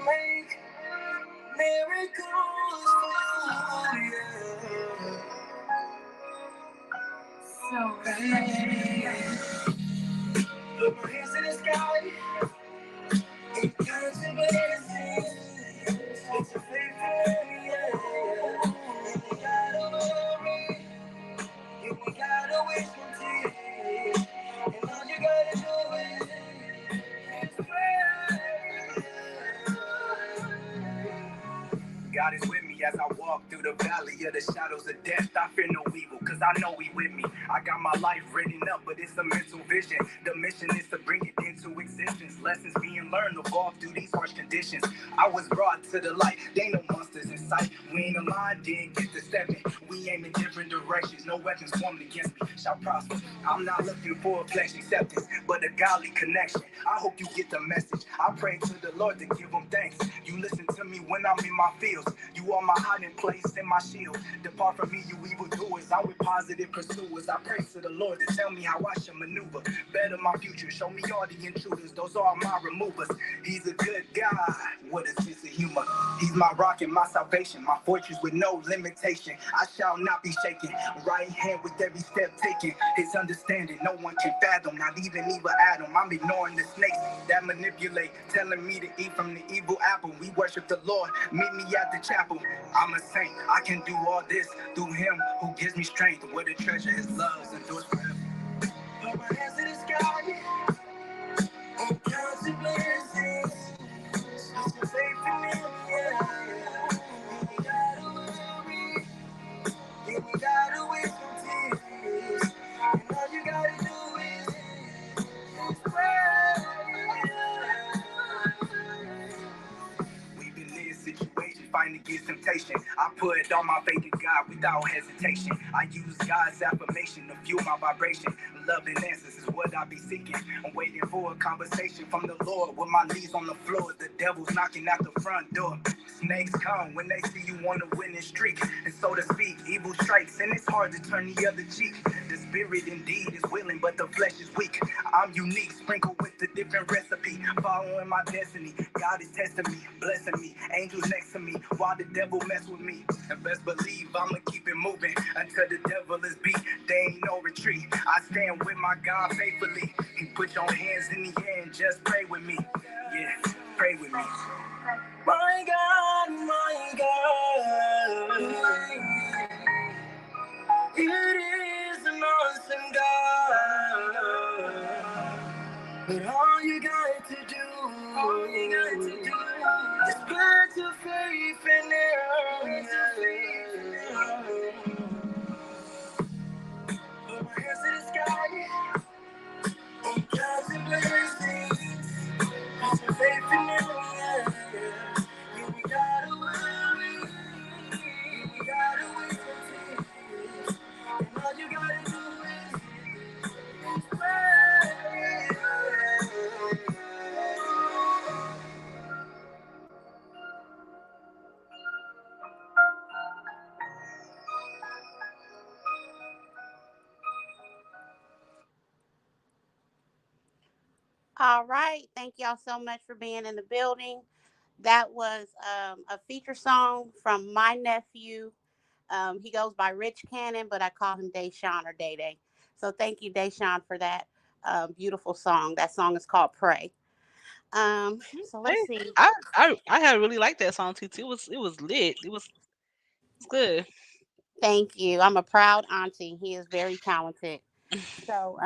make miracles for you. So special. Put my hands in the sky. It counts the blessings. It's a faithful, yeah. And we gotta worry. And we gotta wait for tears. And all you gotta do is pray. God is with me as I walk through the valley of the shadows of death. I fear no evil, cause I know he with me. I got my life written up, but it's a mental vision. The mission is to bring it into existence. Lessons being learned evolve through these harsh conditions. I was brought to the light, they no monsters in sight. We ain't aligned, didn't get to stepping. We aim in different directions, no weapons formed against me shall prosper. I'm not looking for a flesh acceptance, but a godly connection. I hope you get the message. I pray to the Lord to give him thanks. You listen to me when I'm in my fields. You are my hiding place and my shield. Depart from me, you evildoers. I'm with positive pursuers. I pray to the Lord to tell me how I should maneuver. Better my future. Show me all the intruders. Those are my removers. He's a good God. What a sense of humor. He's my rock and my salvation. My fortress with no limitation. I shall not be shaken. Right hand with every step taken. His understanding no one can fathom. Not even evil Adam. I'm ignoring the snakes that manipulate. Telling me to eat from the evil apple. We worship the Lord. Meet me at the chapel. I'm a saint. I can do all this through him who gives me strength. What a treasure his love endures forever. Put my hands to the sky and count the blessings. It's a faith in me, yeah. You gotta worry. You gotta wait for tears. And all you gotta do is pray. We've been in situations, fighting against temptation. I put all my faith in God without hesitation. I use God's affirmation to fuel my vibration. Love and answers is what I be seeking. I'm waiting for a conversation from the Lord with my knees on the floor. The devil's knocking at the front door. Snakes come when they see you on a winning streak. And so to speak, evil strikes and it's hard to turn the other cheek. The spirit indeed is willing, but the flesh is weak. I'm unique, sprinkled with a different recipe. Following my destiny, God is testing me, blessing me. Angels next to me, while the devil mess with me. And best believe I'ma keep it moving until the devil is beat. There ain't no retreat. I stand with my God faithfully. He put your hands in the air and just pray with me. Yeah, pray with me. My God, my God. It is an awesome God. But all you got to do is put your faith in Him. Put my hands to the sky and count the blessings. Put your faith in Him. You gotta worry. You gotta wait for tears. And all you gotta do is pray. All right. Thank y'all so much for being in the building. That was a feature song from my nephew. He goes by Rich Cannon, but I call him Deshaun or Day Day. So thank you, Deshaun, for that beautiful song. That song is called Pray. So let's Hey, see. I had really liked that song too. It was lit. It's good. Thank you. I'm a proud auntie. He is very talented. So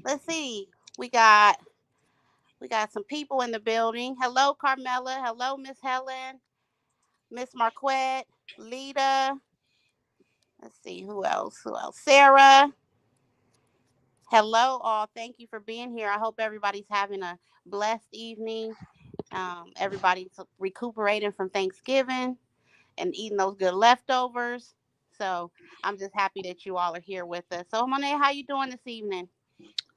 let's see. We got we got some people in the building. Hello, Carmela. Hello, Miss Helen, Miss Marquette, Lita. Let's see who else. Who else? Sarah. Hello, all. Thank you for being here. I hope everybody's having a blessed evening. Everybody's recuperating from Thanksgiving and eating those good leftovers. So I'm just happy that you all are here with us. So Monet, how you doing this evening?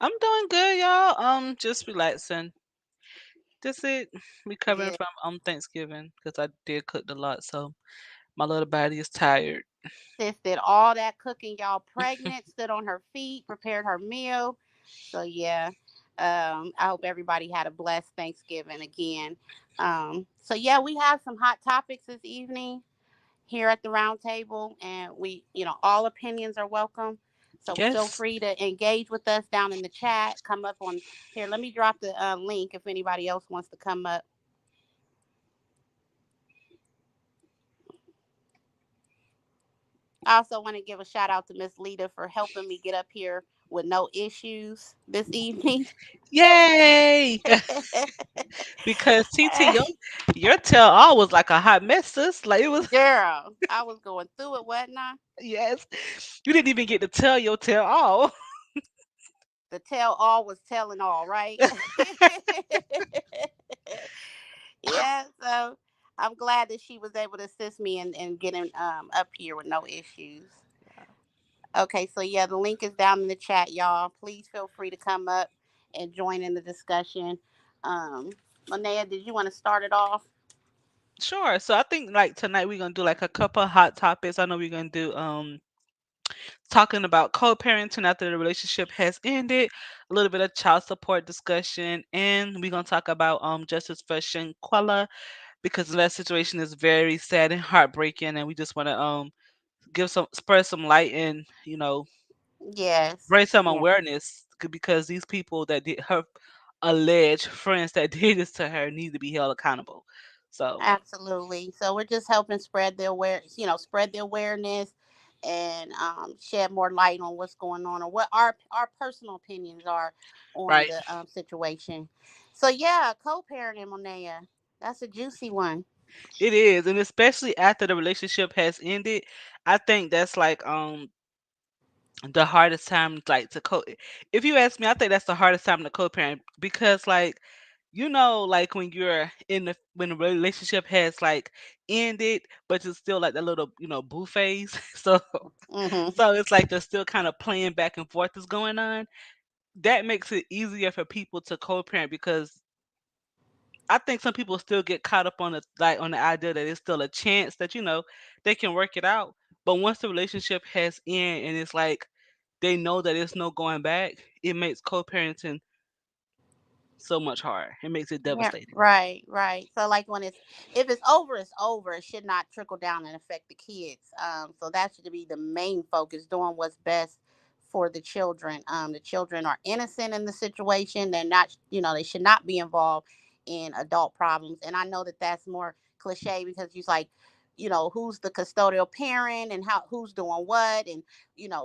I'm doing good, y'all. Just relaxing. Just it. Recovering Good. from Thanksgiving because I did cook a lot, so my little body is tired. Sis did all that cooking, y'all pregnant, stood on her feet, prepared her meal. So yeah. I hope everybody had a blessed Thanksgiving again. So yeah, we have some hot topics this evening here at the round table, and all opinions are welcome. So feel Yes. free to engage with us down in the chat. Come up on here. Let me drop the link if anybody else wants to come up. I also want to give a shout out to Miss Lita for helping me get up here with no issues this evening. Yay! Because TT, your tell all was like a hot mess, sis. Like it was. Girl, I was going through it, wasn't I? Yes. You didn't even get to tell your tell all. The tell all was telling all, right? Yeah, so I'm glad that she was able to assist me in getting up here with no issues. Okay, so yeah, the link is down in the chat, y'all. Please feel free to come up and join in the discussion. Um, Linnea, did you want to start it off? Sure. So I think like tonight we're gonna do like a couple hot topics. I know we're gonna do talking about co-parenting after the relationship has ended, a little bit of child support discussion, and we're gonna talk about justice for Shanquella because that situation is very sad and heartbreaking, and we just want to give some spread some light and Yes, raise some yeah. awareness because these people that did her alleged friends that did this to her need to be held accountable. So Absolutely. So we're just helping spread the spread the awareness and shed more light on what's going on or what our personal opinions are on right. the situation. So yeah, co-parenting, Monea, that's a juicy one. It is, and especially after the relationship has ended, I think that's like the hardest time like to co if you ask me, I think that's the hardest time to co-parent because like like when you're in when the relationship has like ended, but it's still like that little, boo phase. So Mm-hmm. it's like they're still kind of playing back and forth is going on. That makes it easier for people to co-parent because I think some people still get caught up on the idea that it's still a chance that they can work it out. But once the relationship has end and it's like they know that it's no going back, it makes co-parenting so much harder. It makes it Yeah, devastating. right, right. So like when if it's over, it's over. It should not trickle down and affect the kids. So that should be the main focus, doing what's best for the children. The children are innocent in the situation. They're not, they should not be involved in adult problems. And I know that that's more cliche because he's like, who's the custodial parent and who's doing what and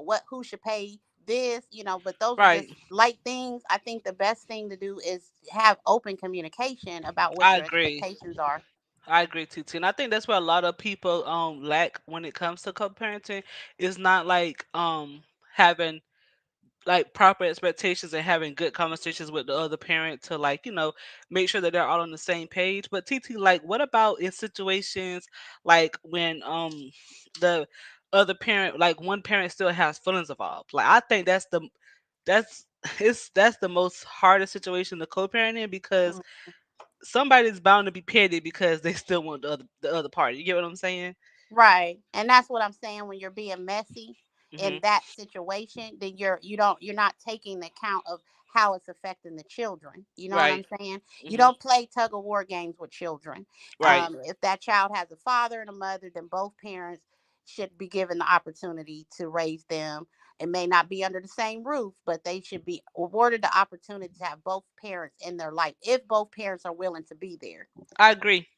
what who should pay this, but those are Right. just light things. I think the best thing to do is have open communication about what I your agree. expectations are. I agree too, T. And I think that's where a lot of people lack when it comes to co-parenting is not like having like proper expectations and having good conversations with the other parent to like make sure that they're all on the same page. But TT, like what about in situations like when the other parent, like one parent still has feelings involved? Like I think that's that's the most hardest situation to co-parent in because somebody's bound to be petty because they still want the other party. You get what I'm saying? Right. And that's what I'm saying, when you're being messy in Hmm. that situation, then you're not taking the account of how it's affecting the children. You know what Right. I'm saying? You Hmm. don't play tug of war games with children. Right. If that child has a father and a mother, then both parents should be given the opportunity to raise them. It may not be under the same roof, but they should be awarded the opportunity to have both parents in their life if both parents are willing to be there. I agree.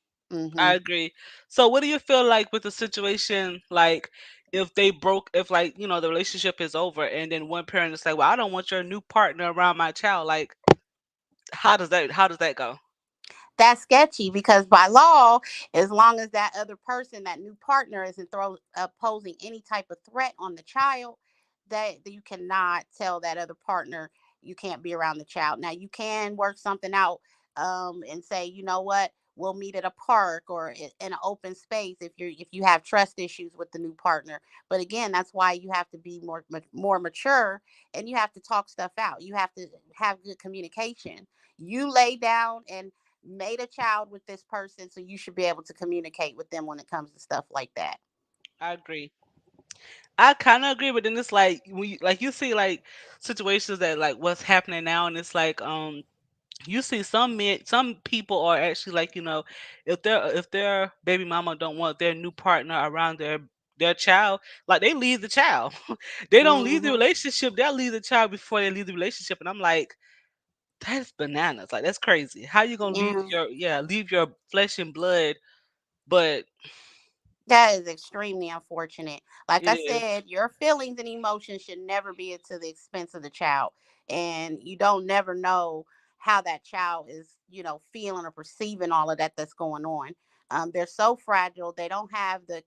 I Hmm. agree. So what do you feel like with the situation like if they broke if like, the relationship is over and then one parent is like, "Well, I don't want your new partner around my child." Like how does that go? That's sketchy because by law, as long as that other person, that new partner, isn't posing any type of threat on the child, that you cannot tell that other partner you can't be around the child. Now you can work something out, and say, you know what, we'll meet at a park or in an open space if you have trust issues with the new partner. But again, that's why you have to be more mature, and you have to talk stuff out. You have to have good communication. You lay down and made a child with this person, so you should be able to communicate with them when it comes to stuff like that. I agree. I kind of agree, but then it's like when you see like situations that like what's happening now and it's like you see some men, some people are actually like, if their baby mama don't want their new partner around their child, like they leave the child. They don't leave the Hmm. relationship, they'll leave the child before they leave the relationship. And I'm like, that's bananas. Like, that's crazy. How you gonna leave Yeah. your flesh and blood? But That is extremely unfortunate. Like it I is. said, your feelings and emotions should never be to the expense of the child. And you don't never know how that child is, feeling or perceiving all of that that's going on. They're so fragile. They don't have the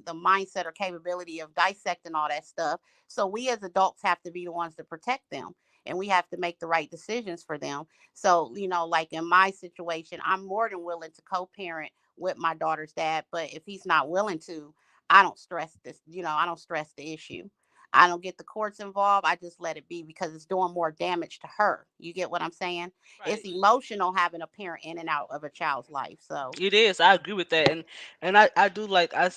mindset or capability of dissecting all that stuff. So we as adults have to be the ones to protect them. And we have to make the right decisions for them. So, like in my situation, I'm more than willing to co-parent with my daughter's dad. But if he's not willing to, I don't stress this, I don't stress the issue. I don't get the courts involved. I just let it be because it's doing more damage to her. You get what I'm saying? It's Right. emotional having a parent in and out of a child's life. So, It is. I agree with that. And I do like I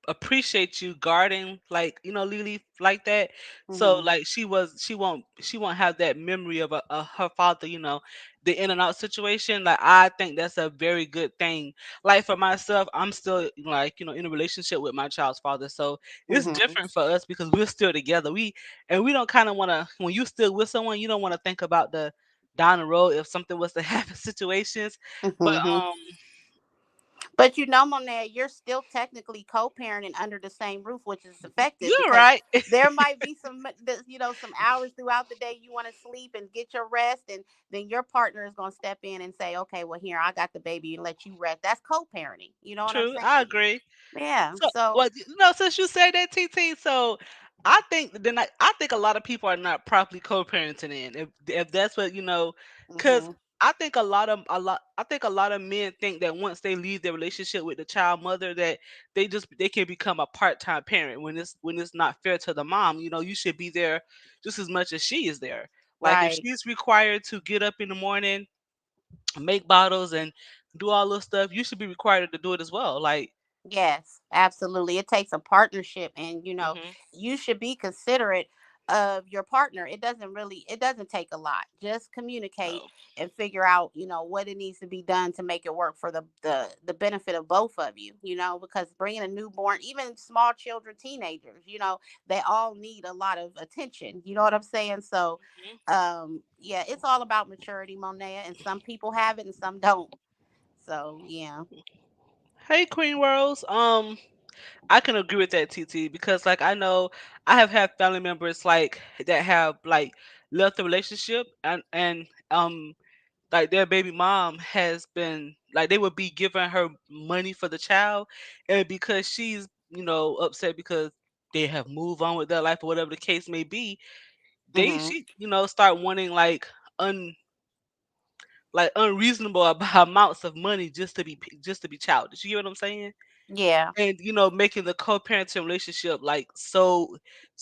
appreciate you guarding, like, Lily, like that. So hmm. like she won't have that memory of her father, the in and out situation. Like, I think that's a very good thing. Like, for myself, I'm still, like, in a relationship with my child's father. So it's Hmm. different for us because we're still together. We don't kind of want to, when you still with someone, you don't want to think about the down the road if something was to happen situations. But Hmm. But Monet, you're still technically co-parenting under the same roof, which is effective you're because right. there might be some hours throughout the day you want to sleep and get your rest, and then your partner is going to step in and say, "Okay, well here I got the baby and let you rest." That's co-parenting. You know what I'm True, saying? I agree. Yeah. So, So. well, since you said that, TT, so I think a lot of people are not properly co-parenting in, if that's what, because Hmm. I think a lot of men think that once they leave their relationship with the child mother, that they can become a part-time parent, when it's not fair to the mom. You should be there just as much as she is there. Like, if Right. she's required to get up in the morning, make bottles, and do all this stuff, you should be required to do it as well. Like, Yes, absolutely. It takes a partnership, and hmm you should be considerate of your partner. It doesn't take a lot. Just communicate no, and figure out, what it needs to be done to make it work for the benefit of both of you, because bringing a newborn, even small children, teenagers, they all need a lot of attention. You know what I'm saying? So, mhm. yeah, it's all about maturity, Monet, and some people have it and some don't. So, yeah. Hey, Queen Rose. I can agree with that, TT, because, like, I know I have had family members, like, that have, like, left the relationship, and like, their baby mom has been, like, they would be giving her money for the child, and because she's, upset because they have moved on with their life or whatever the case may be, Hmm. she, start wanting, like, unreasonable amounts of money just to be childish. You get what I'm saying? Yeah. And, making the co-parenting relationship, like, so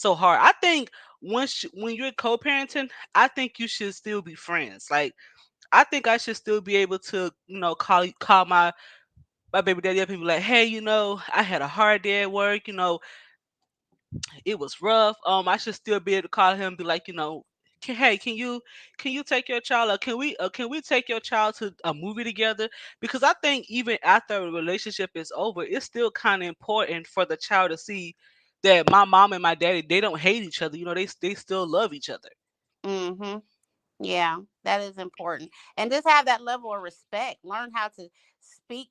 hard. I think when you're co-parenting, I think you should still be friends. Like, I think I should still be able to, call my baby daddy up and be like, hey, I had a hard day at work. It was rough. I should still be able to call him and be like, hey, can you take your child, or can we take your child to a movie together? Because I think even after a relationship is over, it's still kind of important for the child to see that my mom and my daddy, they don't hate each other. They still love each other. Hmm. Yeah, that is important. And just have that level of respect. Learn how to speak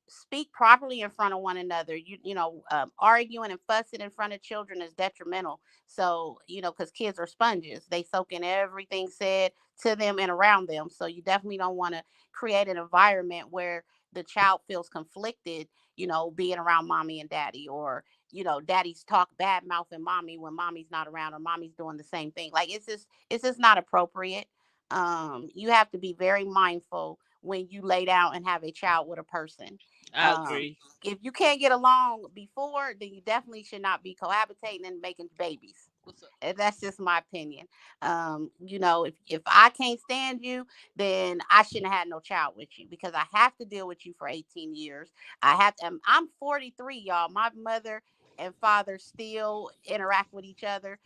speak properly in front of one another. Arguing and fussing in front of children is detrimental. So, cuz kids are sponges. They soak in everything said to them and around them. So you definitely don't want to create an environment where the child feels conflicted, being around mommy and daddy, or daddy's talk bad mouthing mommy when mommy's not around, or mommy's doing the same thing. Like, it's just not appropriate. You have to be very mindful when you lay down and have a child with a person. I um agree. if you can't get along before, then you definitely should not be cohabitating and making babies. What's up? And that's just my opinion. If I can't stand you, then I shouldn't have had no child with you, because I have to deal with you for 18 years. I'm 43, y'all. My mother and father still interact with each other.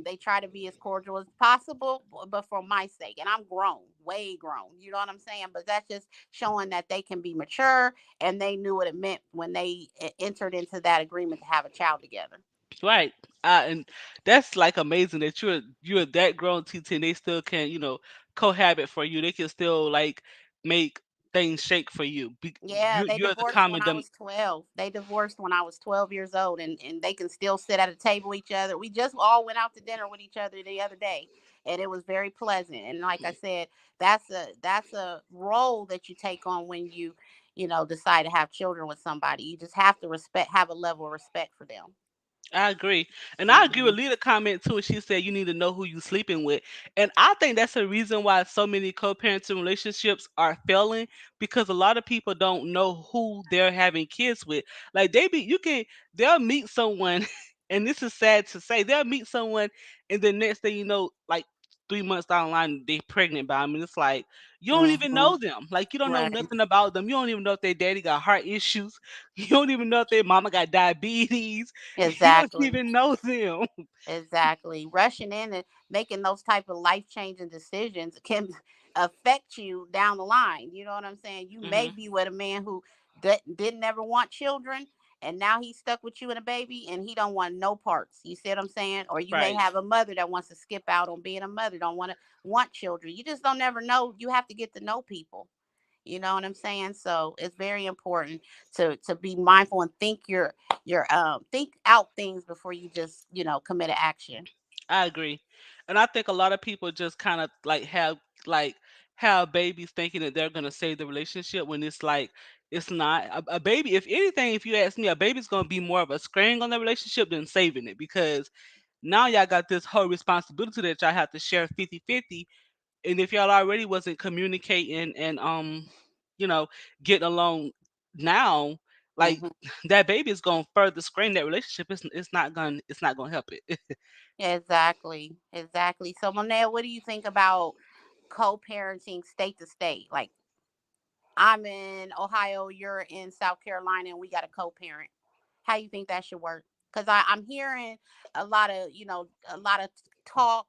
They try to be as cordial as possible, but for my sake, and I'm grown, way grown. You know what I'm saying? But that's just showing that they can be mature and they knew what it meant when they entered into that agreement to have a child together. Right. And that's like amazing that you're that grown, TT, and they still can, cohabit for you. They can still like make things shake for you. Yeah, they You're the divorced when common I dem. was 12. They divorced when I was 12 years old, and they can still sit at a table with each other. We just all went out to dinner with each other the other day, and it was very pleasant. And like I said, that's a role that you take on when you decide to have children with somebody. You just have to have a level of respect for them. I agree. And I agree with Hmm. Lita comment too. She said you need to know who you sleeping with. And I think that's the reason why so many co-parenting relationships are failing, because a lot of people don't know who they're having kids with. Like they'll meet someone and this is sad to say, they'll meet someone and the next thing you know, like 3 months down the line, they pregnant by them. And it's like you don't even Hmm. know them. Like you don't know Right. nothing about them. You don't even know if their daddy got heart issues. You don't even know if their mama got diabetes. You don't Exactly. even know them. Exactly. Rushing in and making those type of life changing decisions can affect you down the line. You know what I'm saying? You may Hmm. be with a man who didn't ever want children, and now he's stuck with you and a baby and he don't want no parts. You see what I'm saying? Or you may Right. have a mother that wants to skip out on being a mother, don't want children. You just don't never know. You have to get to know people. You know what I'm saying? So it's very important to be mindful and think out things before you just commit an action. I agree. And I think a lot of people just kind of like have babies thinking that they're gonna save the relationship when it's like it's not. A baby, if anything, if you ask me, a baby's gonna be more of a strain on the relationship than saving it, because now y'all got this whole responsibility that y'all have to share 50-50. And if y'all already wasn't communicating and you know getting along now, like Hmm. that baby is gonna further strain that relationship. It's not gonna help it. Exactly, exactly. So Monet, what do you think about co-parenting state to state? Like I'm in Ohio, you're in South Carolina, and we got a co-parent. How you think that should work? Because I'm hearing a lot of talk,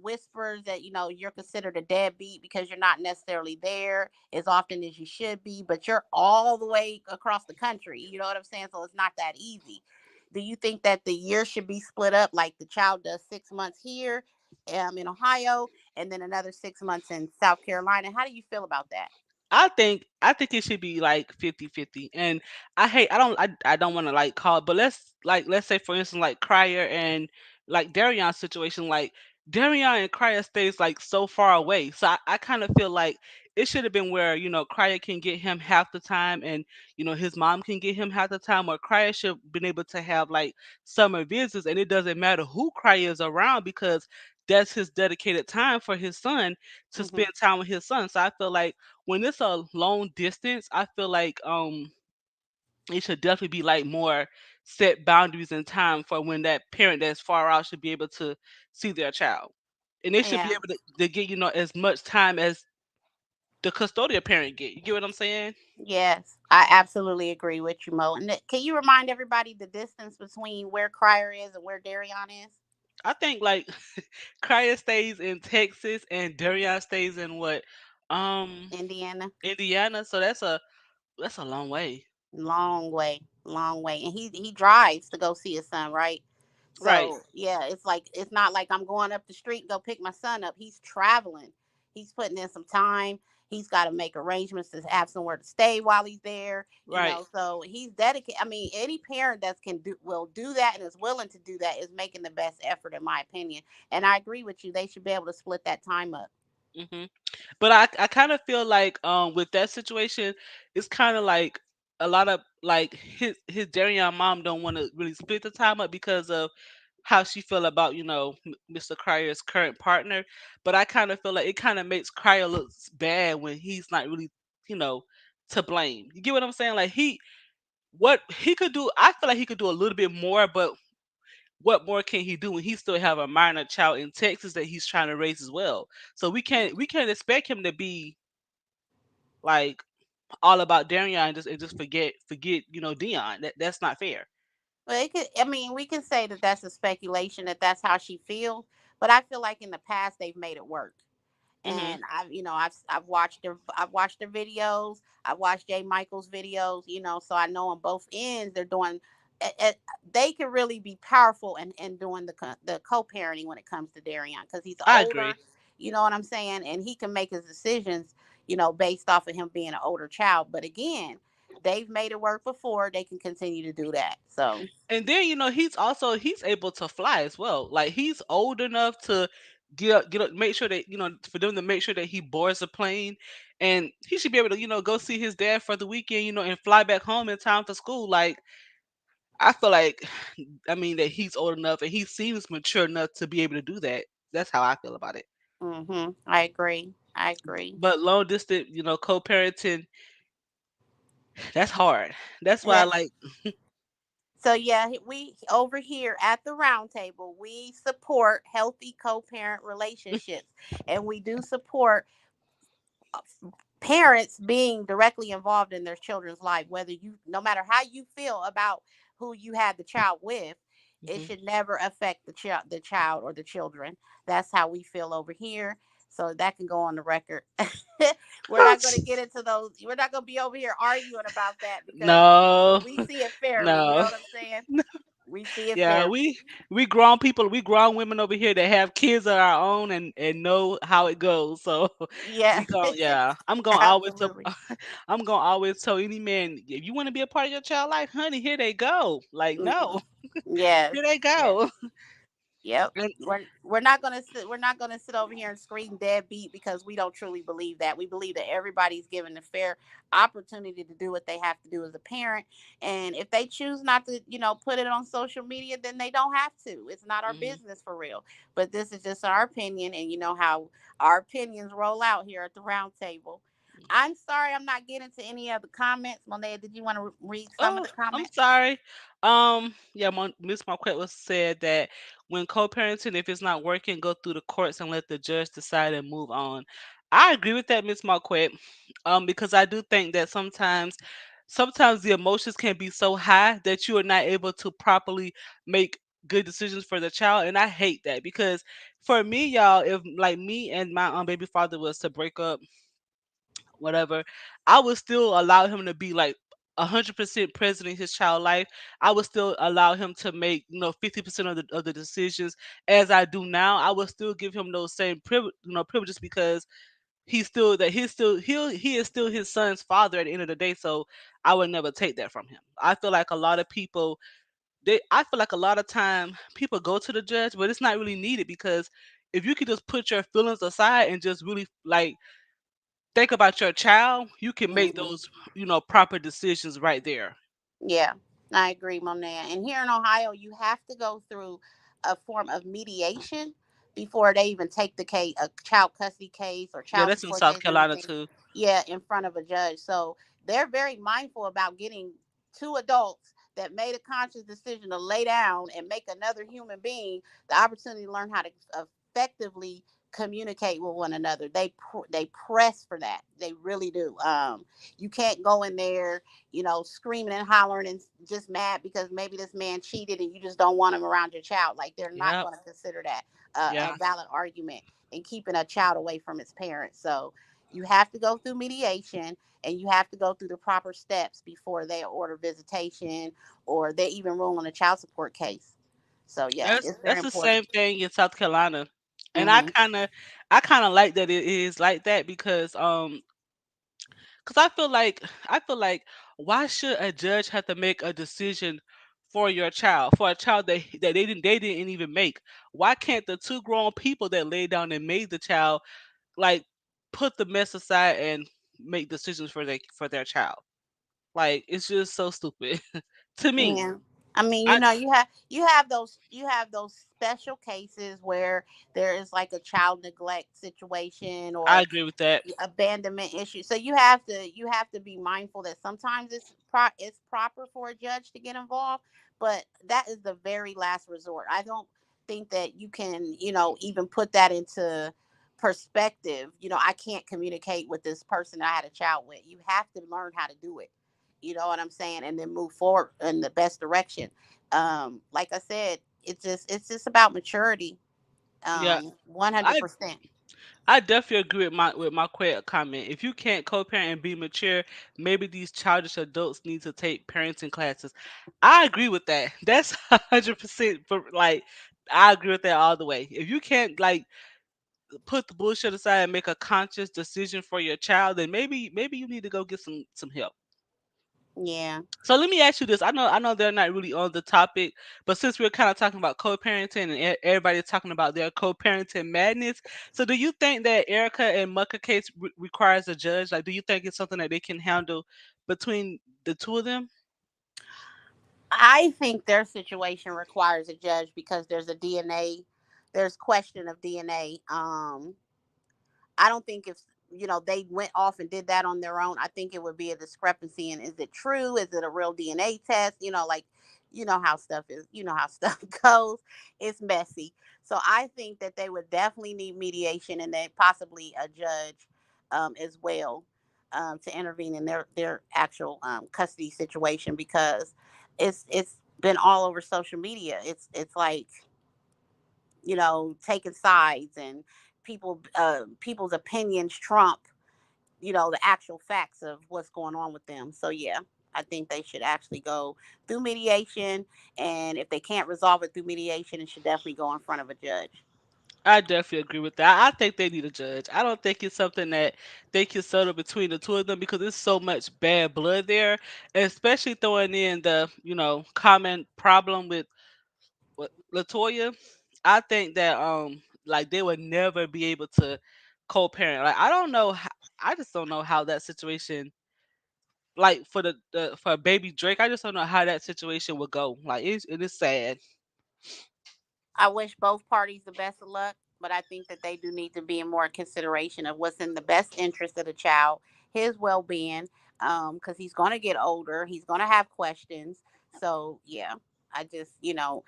whispers that you're considered a deadbeat because you're not necessarily there as often as you should be, but you're all the way across the country. You know what I'm saying? So it's not that easy. Do you think that the year should be split up, like the child does 6 months here, in Ohio, and then another 6 months in South Carolina? How do you feel about that? I think it should be like 50-50. And I don't want to like call it, but let's say for instance like Crier and like Darion's situation, like Darion and Crier stays like so far away. So I kind of feel like it should have been where, Crier can get him half the time and his mom can get him half the time, or Crier should been able to have like summer visits, and it doesn't matter who Crier is around because that's his dedicated time for his son to Hmm. spend time with his son. So I feel like when it's a long distance, I feel like it should definitely be like more set boundaries and time for when that parent that's far out should be able to see their child. And they should be Yeah. able to get, as much time as the custodial parent get. You get what I'm saying? Yes, I absolutely agree with you, Mo. And can you remind everybody the distance between where Crier is and where Darion is? I think like Kaya stays in Texas and Darian stays in what? Um Indiana. Indiana. So that's a long way. Long way, long way. And he drives to go see his son, right? Right. So yeah, it's not like I'm going up the street and go pick my son up. He's traveling. He's putting in some time. He's got to make arrangements to have somewhere to stay while he's there. Right. So he's dedicated. I mean, any parent that will do that and is willing to do that is making the best effort, in my opinion. And I agree with you. They should be able to split that time up. Hmm. But I kind of feel like with that situation, it's kind of like a lot of like his Darian mom don't want to really split the time up because of how she feel about Mr. Cryer's current partner. But I kind of feel like it kind of makes Cryer look bad when he's not really you know to blame. You get what I'm saying? Like what he could do, I feel like he could do a little bit more, but what more can he do when he still have a minor child in Texas that he's trying to raise as well? So we can't expect him to be like all about Darion and just forget Dion. That's not fair. Well, it could. I mean, we can say that that's a speculation that that's how she feels. But I feel like in the past they've made it work. Mhm. And I've watched their videos. I've watched Jay Michael's videos. So I know on both ends they're doing. eh, eh, They can really be powerful in doing the co-parenting when it comes to Darion because he's I older. agree. You know what I'm saying? And he can make his decisions. Based off of him being an older child. But again, they've made it work before. They can continue to do that. So. And then he's able to fly as well. Like he's old enough to get up, make sure that for them to make sure that he boards a plane, and he should be able to go see his dad for the weekend, and fly back home in time for school. Like I feel like, I mean that he's old enough and he seems mature enough to be able to do that. That's how I feel about it. I agree. I agree. But long distance, co-parenting, that's hard. That's why I like. So yeah, we over here at the round table, we support healthy co-parent relationships, and we do support uh, parents being directly involved in their children's life. Whether no matter how you feel about who you had the child with, it Mhm. should never affect the child or the children. That's how we feel over here. So that can go on the record. We're not going to get into those. We're not going to be over here arguing about that because No, we see it fairly. You know no. what I'm saying? We see it Yeah, fairly. we grown people, we grown women over here that have kids of our own and know how it goes. So Yeah, yeah, I'm gonna always absolutely. I'm gonna always tell any man, if you want to be a part of your child life, honey, here they go. Like Hmm. no, Yes, here they yes. go. Yep. And We're not gonna sit. We're not gonna sit over here and scream deadbeat because we don't truly believe that. We believe that everybody's given a fair opportunity to do what they have to do as a parent, and if they choose not to, put it on social media, then they don't have to. It's not our mhm. business for real. But this is just our opinion, and you know how our opinions roll out here at the round table. I'm sorry, I'm not getting to any of the comments. Monet, did you want to read some of Oh, the I'm comments? sorry. Yeah, Miss Marquette was said that when co-parenting, if it's not working, go through the courts and let the judge decide and move on. I agree with that, Miss Marquette. Because I do think that sometimes the emotions can be so high that you are not able to properly make good decisions for the child, and I hate that because for me, y'all, if like me and my baby father was to break up, whatever, I would still allow him to be like 100% present in his child life. I would still allow him to make 50% of the decisions as I do now. I would still give him those same privileges because he is still his son's father at the end of the day. So I would never take that from him. I feel like a lot of people I feel like a lot of time people go to the judge, but it's not really needed because if you could just put your feelings aside and just really like think about your child, you can make Hmm. those, proper decisions right there. Yeah, I agree, Monet. And here in Ohio, you have to go through a form of mediation before they even take the case, a child custody case or Yeah, child that's in support South case or Carolina anything. too. Yeah, in front of a judge. So they're very mindful about getting two adults that made a conscious decision to lay down and make another human being the opportunity to learn how to effectively communicate with one another. They press for that. They really do. You can't go in there screaming and hollering and just mad because maybe this man cheated and you just don't want him around your child. Like they're not Yep. going to consider that a Yeah. valid argument in keeping a child away from its parents. So you have to go through mediation and you have to go through the proper steps before they order visitation or they even rule on a child support case. So yeah, it's very That's the important. same thing in South Carolina. And Hmm. I kinda like that it is like that because I feel like why should a judge have to make a decision for your child, for a child that they didn't even make? Why can't the two grown people that laid down and made the child like put the mess aside and make decisions for their child? Like it's just so stupid to me. Yeah. I mean, I you have those special cases where there is like a child neglect situation I or agree with that. abandonment issue. So you have to be mindful that sometimes it's proper for a judge to get involved, but that is the very last resort. I don't think that you can, even put that into perspective. I can't communicate with this person that I had a child with. You have to learn how to do it. You know what I'm saying? And then move forward in the best direction. Like I said, it's just about maturity. Yeah, 100%. I definitely agree with my quick comment. If you can't co-parent and be mature, maybe these childish adults need to take parenting classes. I agree with that. That's 100% for like I agree with that all the way. If you can't like put the bullshit aside and make a conscious decision for your child, then maybe you need to go get some help. Yeah. So let me ask you this. I know they're not really on the topic, but since we're kind of talking about co-parenting and everybody's talking about their co-parenting madness, so do you think that Erica and Mucka case requires a judge? Like, do you think it's something that they can handle between the two of them? I think their situation requires a judge because there's question of DNA. I don't think if they went off and did that on their own, I think it would be a discrepancy in, is it true? Is it a real DNA test? Like how stuff is, how stuff goes. It's messy. So I think that they would definitely need mediation and then possibly a judge as well to intervene in their actual custody situation because it's been all over social media. It's like taking sides and people's opinions trump the actual facts of what's going on with them. So yeah, I think they should actually go through mediation, and if they can't resolve it through mediation, it should definitely go in front of a judge. I definitely agree with that. I think they need a judge. I don't think it's something that they can settle between the two of them because there's so much bad blood there, especially throwing in the common problem with Latoya. I think that like they would never be able to co-parent. Like I don't know. I just don't know how that situation like for for baby Drake. I just don't know how that situation would go. Like it is sad. I wish both parties the best of luck, but I think that they do need to be in more consideration of what's in the best interest of the child, his well being, because he's going to get older, he's going to have questions. So yeah, I just how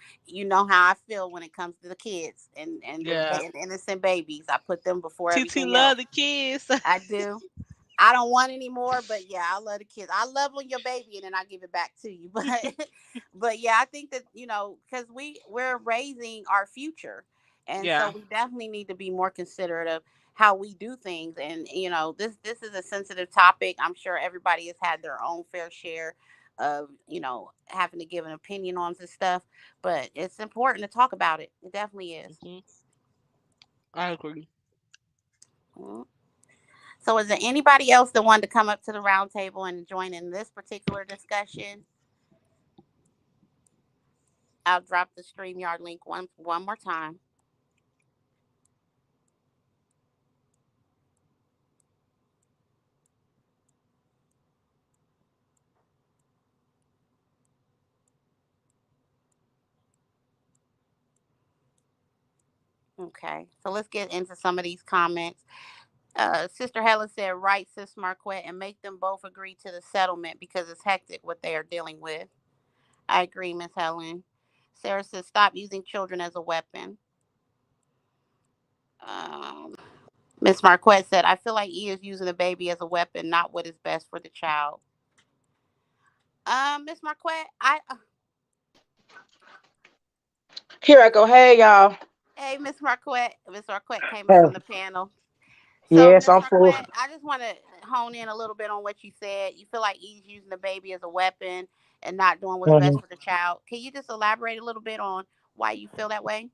I feel when it comes to the kids Yeah. and innocent babies. I put them before TT everything else. love the kids. I do. I don't want any more, but yeah, I love the kids. I love on your baby, and then I give it back to you. But yeah, I think that because we're raising our future, and so Yeah. we definitely need to be more considerate of how we do things. And this is a sensitive topic. I'm sure everybody has had their own fair share of having to give an opinion on this stuff, but it's important to talk about it. It definitely is. Hmm. I agree. Mhm. So, is there anybody else that wanted to come up to the round table and join in this particular discussion? I'll drop the StreamYard link one more time. Okay, so let's get into some of these comments. Sister Helen said, "Right, Sis Marquette, and make them both agree to the settlement because it's hectic what they are dealing with." I agree, Miss Helen. Sarah says, "Stop using children as a weapon." Um, Miss Marquette said, "I feel like E is using the baby as a weapon, not what is best for the child." Miss Marquette, Here I go. Hey, y'all. hey, Miss Marquette. Miss Marquette came up Hey. from the panel. So, Yes, Miss I'm full. Marquette, I just want to hone in a little bit on what you said. You feel like Eve's using the baby as a weapon and not doing what's best Mhm. for the child. Can you just elaborate a little bit on why you feel that way?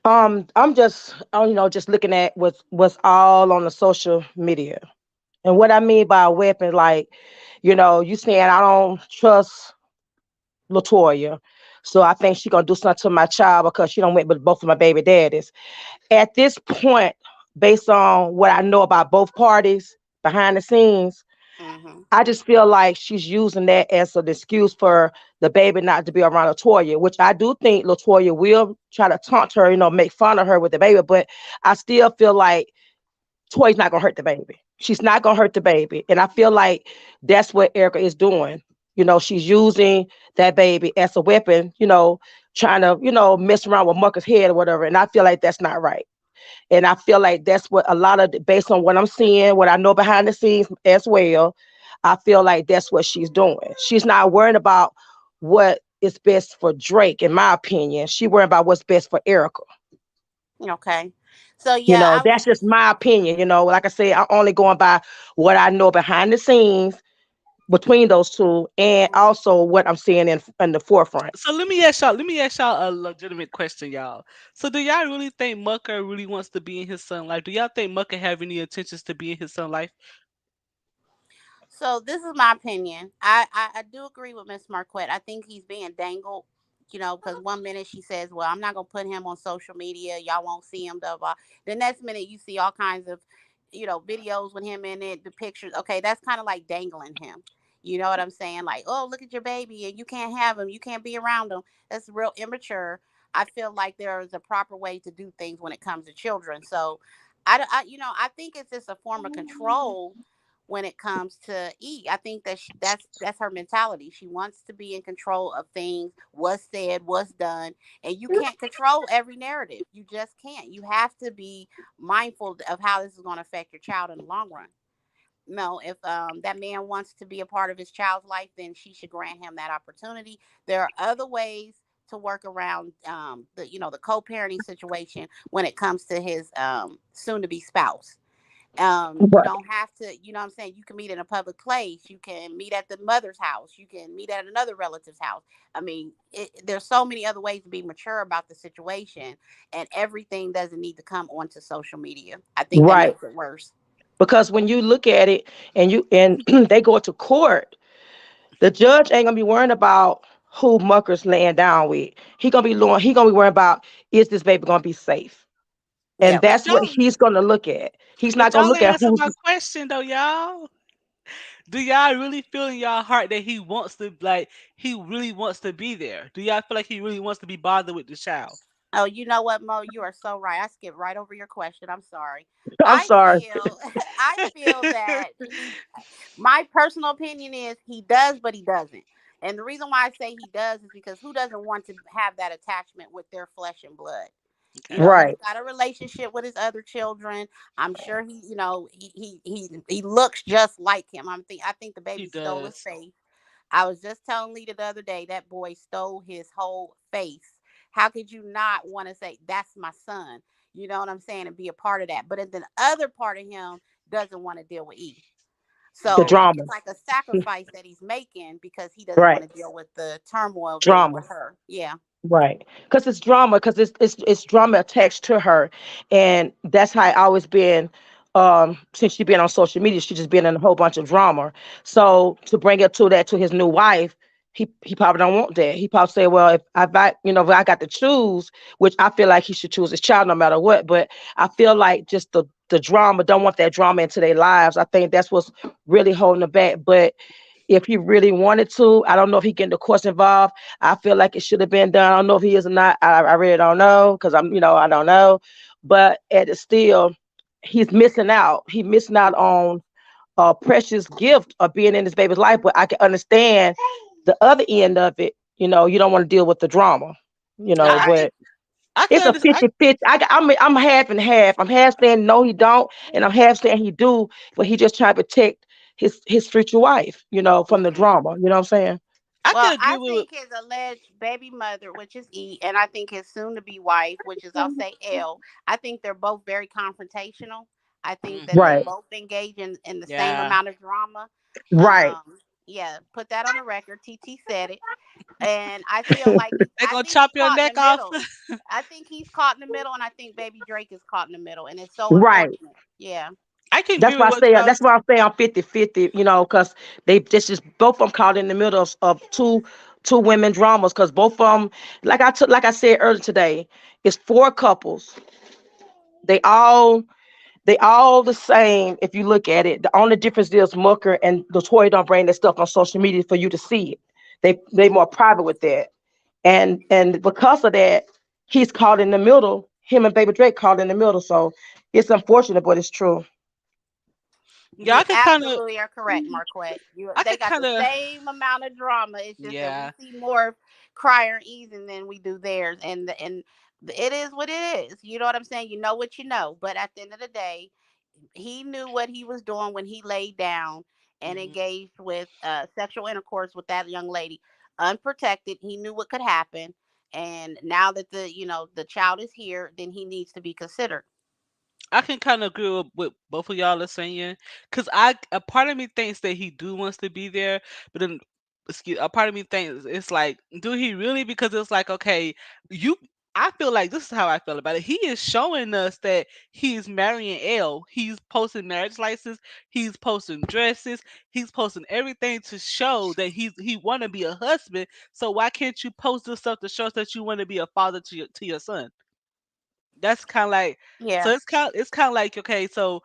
I'm just, just looking at what's all on the social media, and what I mean by a weapon, like, you saying I don't trust Latoya, so I think she gonna do something to my child because she don't went with both of my baby daddies. At this point, based on what I know about both parties behind the scenes, Mm-hmm. I just feel like she's using that as an excuse for the baby not to be around Latoya, which I do think Latoya will try to taunt her, make fun of her with the baby. But I still feel like Toya's not gonna hurt the baby. She's not gonna hurt the baby, and I feel like that's what Erica is doing. She's using that baby as a weapon. Trying to mess around with Marcus' head or whatever. And I feel like that's not right. And I feel like that's what a lot of, based on what I'm seeing, what I know behind the scenes as well, I feel like that's what she's doing. She's not worrying about what is best for Drake, in my opinion. She worrying about what's best for Erica. Okay. So yeah, I was That's just my opinion. Like I said, I'm only going by what I know behind the scenes between those two, and mhm. also what I'm seeing in the forefront. So let me ask y'all a legitimate question, y'all. So do y'all really think Mucker really wants to be in his son's life? Do y'all think Mucker have any intentions to be in his son's life? So this is my opinion. I do agree with Miss Marquette. I think he's being dangled, because one minute she says, "Well, I'm not gonna put him on social media. Y'all won't see him." Blah blah. The next minute you see all kinds of, videos with him in it, the pictures. Okay, that's kind of like dangling him. You know what I'm saying? Like, oh, look at your baby, and you can't have him. You can't be around him. That's real immature. I feel like there is a proper way to do things when it comes to children. So, I think it's just a form of control when it comes to E. I think that that's her mentality. She wants to be in control of things, what's said, what's done, and you can't control every narrative. You just can't. You have to be mindful of how this is going to affect your child in the long run. No, if that man wants to be a part of his child's life, then she should grant him that opportunity. There are other ways to work around the co-parenting situation when it comes to his soon-to-be spouse. You Right. don't have to, what I'm saying, you can meet in a public place, you can meet at the mother's house, you can meet at another relative's house. I mean, there's so many other ways to be mature about the situation, and everything doesn't need to come onto social media. I think that Right. makes it worse. Because when you look at it and they go to court, the judge ain't gonna be worrying about who Mucker's laying down with. He gonna be worrying about, is this baby gonna be safe? And Yeah. But that's what y'all, he's gonna look at. He's not but gonna y'all look ain't at answer who's. my question though, y'all. Do y'all really feel in y'all heart that he really wants to be there? Do y'all feel like he really wants to be bothered with the child? Oh, you know what, Mo? You are so right. I skipped right over your question. I'm sorry. I'm I sorry. feel, I feel that my personal opinion is he does, but he doesn't. And the reason why I say he does is because who doesn't want to have that attachment with their flesh and blood? Okay. He's Right. got a relationship with his other children. I'm sure he looks just like him. I think the He baby stole his does. face. I was just telling Lita the other day that boy stole his whole face. How could you not want to say that's my son? You know what I'm saying, and be a part of that. But then the other part of him doesn't want to deal with E. The So drama. it's like a sacrifice that he's making because he doesn't Right. want to deal with the turmoil dealing Drama. with her. Yeah. Right. Because it's drama. Because it's drama attached to her, and that's how it always been. Since she been on social media, she just been in a whole bunch of drama. So to bring it to his new wife, he probably don't want that. He probably say, well, if I got to choose, which I feel like he should choose his child no matter what. But I feel like just the drama, don't want that drama into their lives. I think that's what's really holding them back. But if he really wanted to, I don't know if he get the courts involved. I feel like it should have been done. I don't know if he is or not. I really don't know because I don't know. But at it still, he's missing out. He's missing out on a precious gift of being in his baby's life. But I can understand the other end of it. You don't want to deal with the drama. Yeah, I can But I can it's a understand. 50-50. I'm half and half. I'm half saying no, he don't, and I'm half saying he do, but he just trying to protect his future wife, from the Mhm. drama. You know what I'm saying? I Well, can agree I with. think his alleged baby mother, which is E, and I think his soon to be wife, which is, I'll say, L, I think they're both very confrontational. I think that they Right, Hmm. both engage in the same Yeah. amount of drama. right, Yeah, put that on the record. TT said it. And I feel like They I gonna think chop he's your caught in neck the off. middle. I think he's caught in the middle, and I think Baby Drake is caught in the middle, and it's so right. unfortunate. Yeah. I can agree That's why with I what say y'all. that's why I say I'm 50-50. Because they just both of them caught in the middle of two women dramas. Because both of them, like I said earlier today, it's four couples. They all They all the same if you look at it. The only difference is Mooker and Latoya don't bring their stuff on social media for you to see it. They more private with that. And because of that, he's caught in the middle. Him and Baby Drake caught in the middle. So it's unfortunate, but it's true. Yeah, You I can kind of. absolutely are correct, Marquette. I They can got the kind of. same amount of drama. It's just that we Yeah. see more crier and easing than we do theirs, it is what it is. You know what I'm saying? You know what you know. But at the end of the day, he knew what he was doing when he laid down, and Hmm. engaged with sexual intercourse with that young lady unprotected. He knew what could happen, and now that the child is here, then he needs to be considered. I can kind of agree with both of y'all are saying, cause a part of me thinks that he do wants to be there, but then excuse, a part of me thinks it's like, do he really? Because it's like, okay, you. I feel like this is how I feel about it. He is showing us that he's marrying Elle. He's posting marriage license. He's posting dresses. He's posting everything to show that he want to be a husband. So why can't you post this stuff to show us that you want to be a father to your son? That's kind of like, so Yeah, it's kind of like, okay, so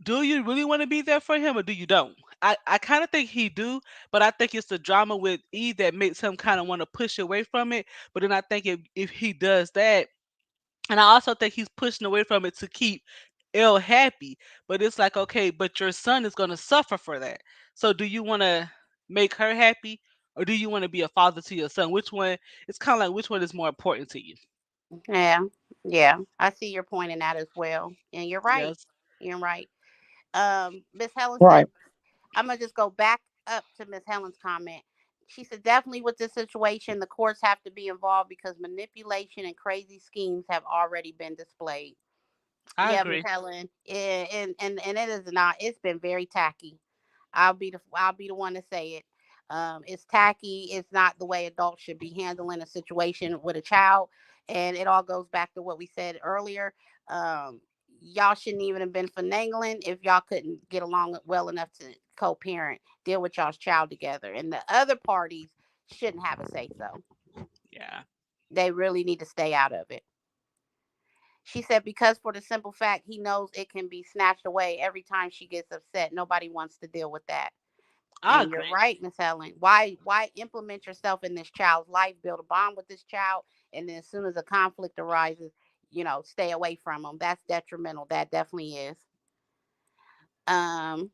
do you really want to be there for him or do you don't? I kind of think he do, but I think it's the drama with E that makes him kind of want to push away from it. But then I think if he does that, and I also think he's pushing away from it to keep L happy. But it's like, okay, but your son is going to suffer for that. So do you want to make her happy or do you want to be a father to your son? Which one? It's kind of like, which one is more important to you? yeah, yeah. I see your point in that as well, and you're right. Yes. You're right. Miss Helen said, Right. I'm gonna just go back up to Miss Helen's comment. She said, definitely with this situation, the courts have to be involved because manipulation and crazy schemes have already been displayed. I Yeah, Miss agree. Helen, and it is not. It's been very tacky. I'll be the one to say it. It's tacky. It's not the way adults should be handling a situation with a child, and it all goes back to what we said earlier. Y'all shouldn't even have been finagling if y'all couldn't get along well enough to co-parent, deal with y'all's child together, and the other parties shouldn't have a say so. Yeah. They really need to stay out of it. She said because for the simple fact he knows it can be snatched away every time she gets upset. Nobody wants to deal with that. I And you're agree. right, Miss Helen. Why implement yourself in this child's life, build a bond with this child, and then as soon as a conflict arises, stay away from them. That's detrimental. That definitely is. Um,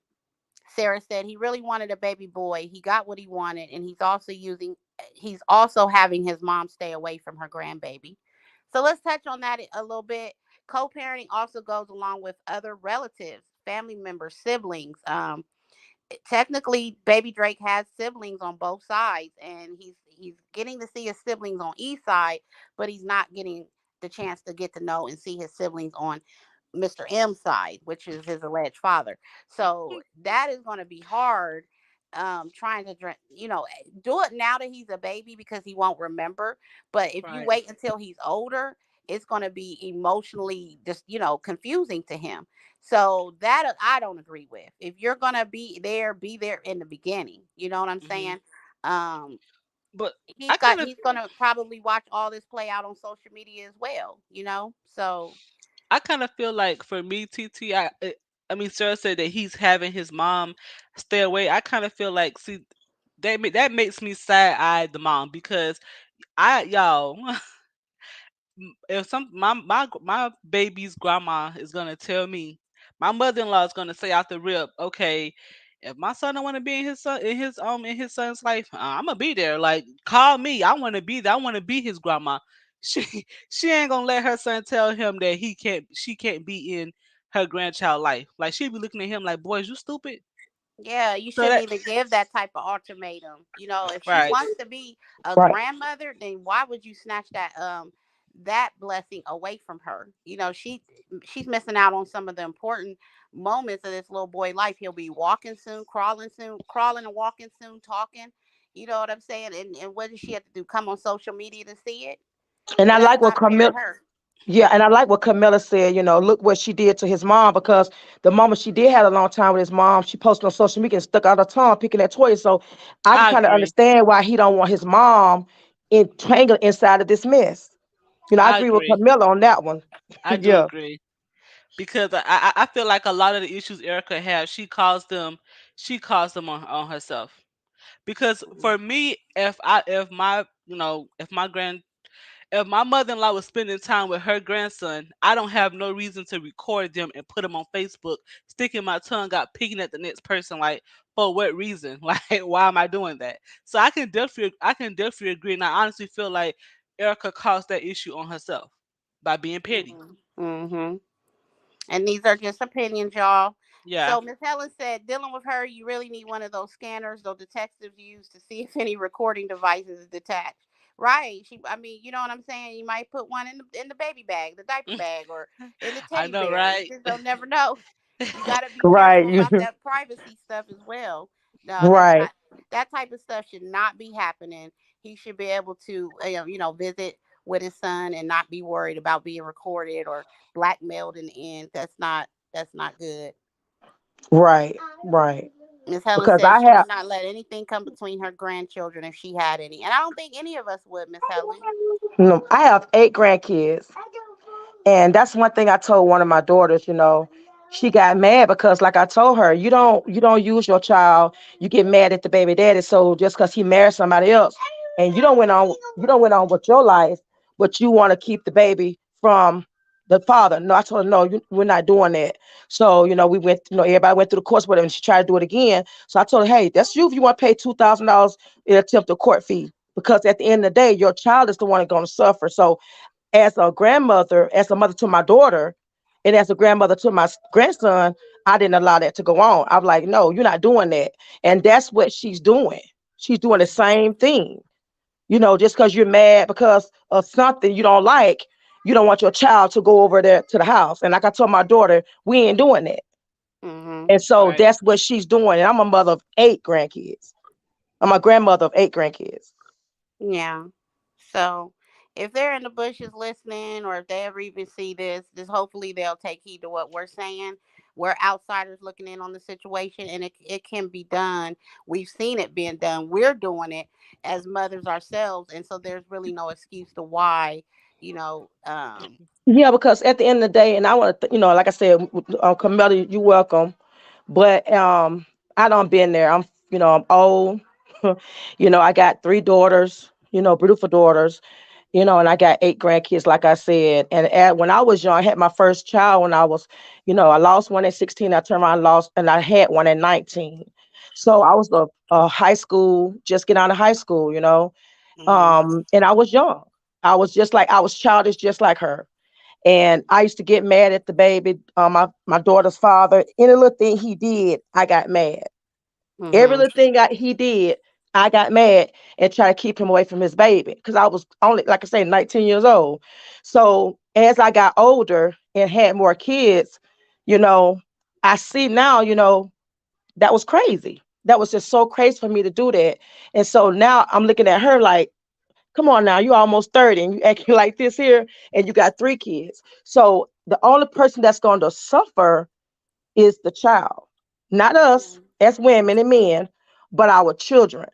Sarah said he really wanted a baby boy. He got what he wanted, and he's also having his mom stay away from her grandbaby. So let's touch on that a little bit. Co-parenting also goes along with other relatives, family members, siblings. Technically baby Drake has siblings on both sides, and he's getting to see his siblings on east side, but he's not getting the chance to get to know and see his siblings on Mr. M side, which is his alleged father. So that is going to be hard, trying to do it now that he's a baby because he won't remember. But if you Right. wait until he's older, it's going to be emotionally just confusing to him. So that I don't agree with. If you're gonna be there in the beginning. You know what I'm Hmm. saying? Um, But I kind of he's gonna probably watch all this play out on social media as well. So I kind of feel like for me, TT, I mean, Sarah said that he's having his mom stay away. I kind of feel like, see, that makes me side eye the mom because y'all, if my baby's grandma is gonna tell me, my mother-in-law is gonna say out the rip, okay, if my son don't want to be in his son's life, I'm gonna be there. Like, call me. I want to be there. I want to be his grandma. She ain't gonna let her son tell him that she can't be in her grandchild life. Like, she be looking at him like, boys, you stupid. yeah, you So shouldn't that even give that type of ultimatum. If she right. wants to be a Right. grandmother, then why would you snatch that blessing away from her? She's missing out on some of the important moments of this little boy life. He'll be walking soon, crawling and walking soon, talking. You know what I'm saying? And what does she have to do? Come on social media to see it? And I Well, that's like what not fair to Camilla. her. Yeah, and I like what Camilla said. Look what she did to his mom, because the moment she did have a long time with his mom, she posted on social media and stuck out her tongue picking at toys. So I can I kind of agree. understand why he don't want his mom entangled inside of this mess. I I agree with agree. Camilla on that one. I do Yeah. agree. Because I feel like a lot of the issues Erica has, she caused them on herself. Because for me, if my mother-in-law was spending time with her grandson, I don't have no reason to record them and put them on Facebook, sticking my tongue out, picking at the next person. Like, for what reason? Like, why am I doing that? So I can definitely agree, and I honestly feel like Erica caused that issue on herself by being petty. Mm-hmm. And these are just opinions, y'all. Yeah. So Miss Helen said, dealing with her, you really need one of those scanners those detectives use to see if any recording devices is detached. Right. I mean, you know what I'm saying? You might put one in the baby bag, the diaper bag, or in the I teddy know, bear. You right? just don't never know. You got to be Right. careful about that privacy stuff as well. No, that's Right. not, that type of stuff should not be happening. He should be able to, visit with his son and not be worried about being recorded or blackmailed in the end. That's not good. Right. Right. Miss Helen Because said I she have would not let anything come between her grandchildren if she had any. And I don't think any of us would, Miss Helen. no, I have 8 grandkids. And that's one thing I told one of my daughters, she got mad because like I told her, you don't use your child, you get mad at the baby daddy. So just because he married somebody else and you don't went on with your life, but you want to keep the baby from the father. No, I told her, no, we're not doing that. So, we went, everybody went through the course with her and she tried to do it again. So I told her, hey, that's you if you want to pay $2,000 in attempted court fee. Because at the end of the day, your child is the one that's going to suffer. So as a grandmother, as a mother to my daughter, and as a grandmother to my grandson, I didn't allow that to go on. I'm like, no, you're not doing that. And that's what she's doing. She's doing the same thing. Just because you're mad because of something you don't like, you don't want your child to go over there to the house. And like I told my daughter, we ain't doing that. Hmm. And so Right. that's what she's doing. And I'm a mother of 8 grandkids. I'm a grandmother of 8 grandkids. Yeah. So if they're in the bushes listening, or if they ever even see this, just hopefully they'll take heed to what we're saying. We're outsiders looking in on the situation, and it can be done. We've seen it being done. We're doing it as mothers ourselves. And so there's really no excuse to why, you know, um, Yeah, because at the end of the day, and I want to, like I said, Camilla, you welcome. But I don't been there. I'm old. I got 3 daughters, beautiful daughters, and I got 8 grandkids, like I said. And when I was young, I had my first child when I was, I lost one at 16. I turned around and lost, and I had one at 19. So I was a high school, just get out of high school, mhm. and I was young. I was childish, just like her. And I used to get mad at the baby, my daughter's father. Any little thing he did, I got mad. Every Mhm. little thing he did, I got mad and tried to keep him away from his baby because I was only, like I say, 19 years old. So as I got older and had more kids, you know, I see now, that was crazy. That was just so crazy for me to do that. And so now I'm looking at her like, come on now, you almost 30 and you acting like this here and you got 3 kids. So the only person that's going to suffer is the child, not us Mhm. as women and men, but our children.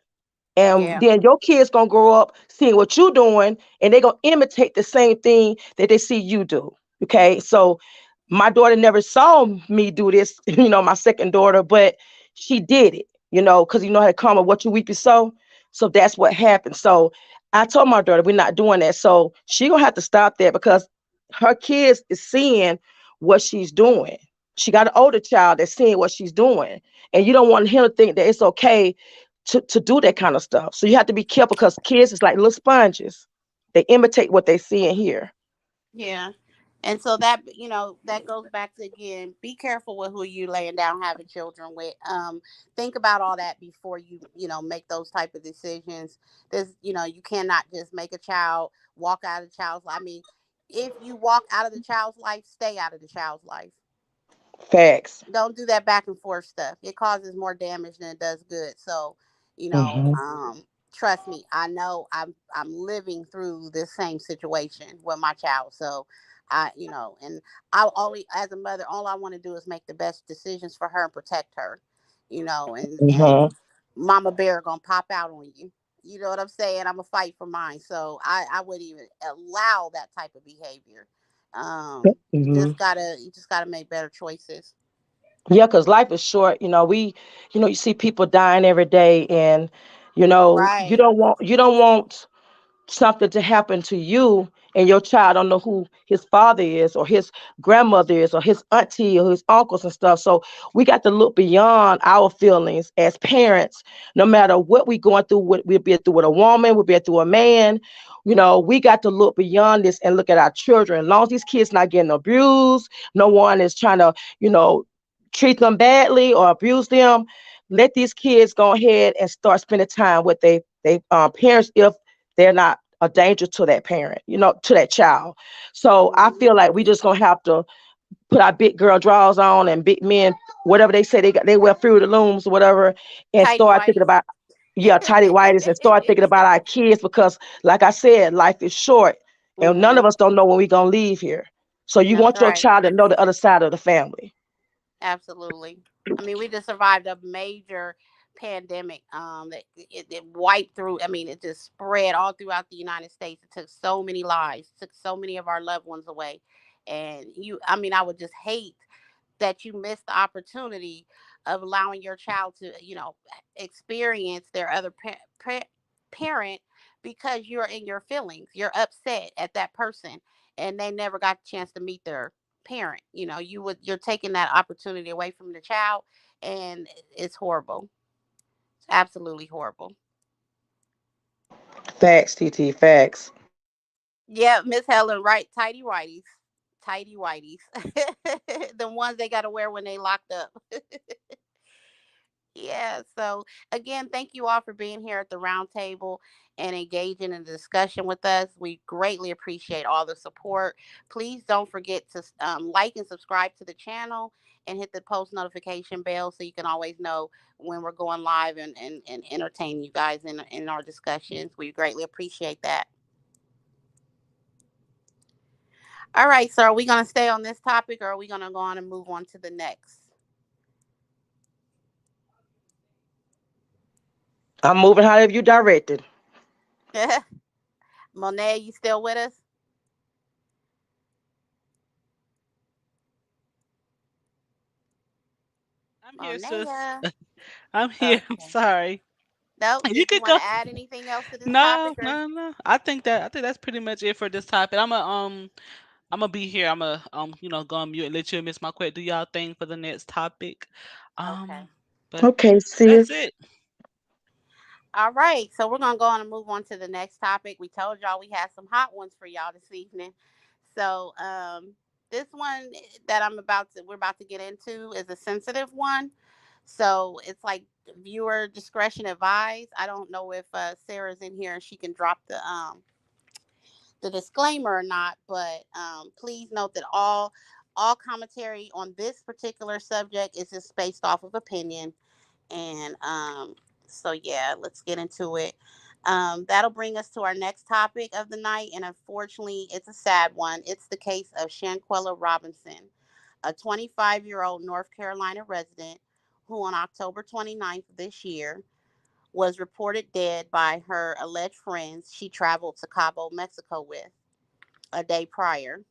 And Yeah. then your kids gonna grow up seeing what you doing, and they're gonna imitate the same thing that they see you do. Okay, so my daughter never saw me do this, my second daughter, but she did it, because you know how to come with what you weep you sow. So that's what happened. So I told my daughter we're not doing that. So she gonna have to stop that because her kids is seeing what she's doing. She got an older child that's seeing what she's doing, and you don't want him to think that it's okay to do that kind of stuff. So you have to be careful because kids is like little sponges. They imitate what they see and hear. Yeah. And so that goes back to, again, be careful with who you laying down having children with. Think about all that before you make those type of decisions. You cannot just make a child walk out of the child's life. I mean, if you walk out of the child's life, stay out of the child's life. Facts. Don't do that back and forth stuff. It causes more damage than it does good. So, you know, Hmm. um, trust me, I know I'm living through this same situation with my child. So and I always, as a mother, all I want to do is make the best decisions for her and protect her. And Hmm. Mama Bear gonna pop out on you. You know what I'm saying? I'm gonna fight for mine. So I wouldn't even allow that type of behavior. Hmm. You just gotta make better choices. Yeah, because life is short. You see people dying every day, and you Right. don't want something to happen to you and your child don't know who his father is or his grandmother is or his auntie or his uncles and stuff. So we got to look beyond our feelings as parents. No matter what we going through, we'll be through with a woman, we'll be through a man. We got to look beyond this and look at our children. As long as these kids not getting abused, no one is trying to, you know treat them badly or abuse them, let these kids go ahead and start spending time with they parents if they're not a danger to that parent, to that child. So I Mhm. feel like we just gonna have to put our big girl drawers on and big men, whatever they say they wear Fruit of the Looms or whatever, and Tidy start thinking whities. about, yeah, tidy whities, and start thinking about our kids, because like I said, life is short and none of Mhm. us don't know when we're gonna leave here. So you That's want your right. child to know the other side of the family. Absolutely. I mean, we just survived a major pandemic that it wiped through. I mean, it just spread all throughout the United States. It took so many lives, took so many of our loved ones away. And I mean, I would just hate that you missed the opportunity of allowing your child to, experience their other parent because you're in your feelings. You're upset at that person and they never got a chance to meet their parent. You're taking that opportunity away from the child, and it's horrible. It's absolutely horrible. Facts, TT, facts. Yeah, Miss Helen, right? Tidy whities. Tidy whities. The ones they got to wear when they locked up. Yeah. So again, thank you all for being here at the round table and engaging in the discussion with us. We greatly appreciate all the support. Please don't forget to like and subscribe to the channel and hit the post notification bell so you can always know when we're going live and entertain you guys in our discussions. We greatly appreciate that. All right. So are we going to stay on this topic or are we going to go on and move on to the next? I'm moving however you directed. Monet, you still with us? I'm here, sis. Monet. I'm here. I'm Okay. sorry. Nope. You Did you could want go. to add anything else to this No, topic or? no, no. I think that's pretty much it for this topic. I'm gonna be here. I'm gonna go on mute and let you miss my quick do y'all thing for the next topic. Okay. But Okay, that's sis. it. All right. So we're gonna go on and move on to the next topic. We told y'all we had some hot ones for y'all this evening. So this one that we're about to get into is a sensitive one. So it's like viewer discretion advised. I don't know if Sarah's in here and she can drop the disclaimer or not, but please note that all commentary on this particular subject is just based off of opinion. And so yeah, let's get into it. That'll bring us to our next topic of the night, and unfortunately, it's a sad one. It's the case of Shanquella Robinson, a 25-year-old North Carolina resident who, on October 29th of this year, was reported dead by her alleged friends she traveled to Cabo, Mexico with a day prior.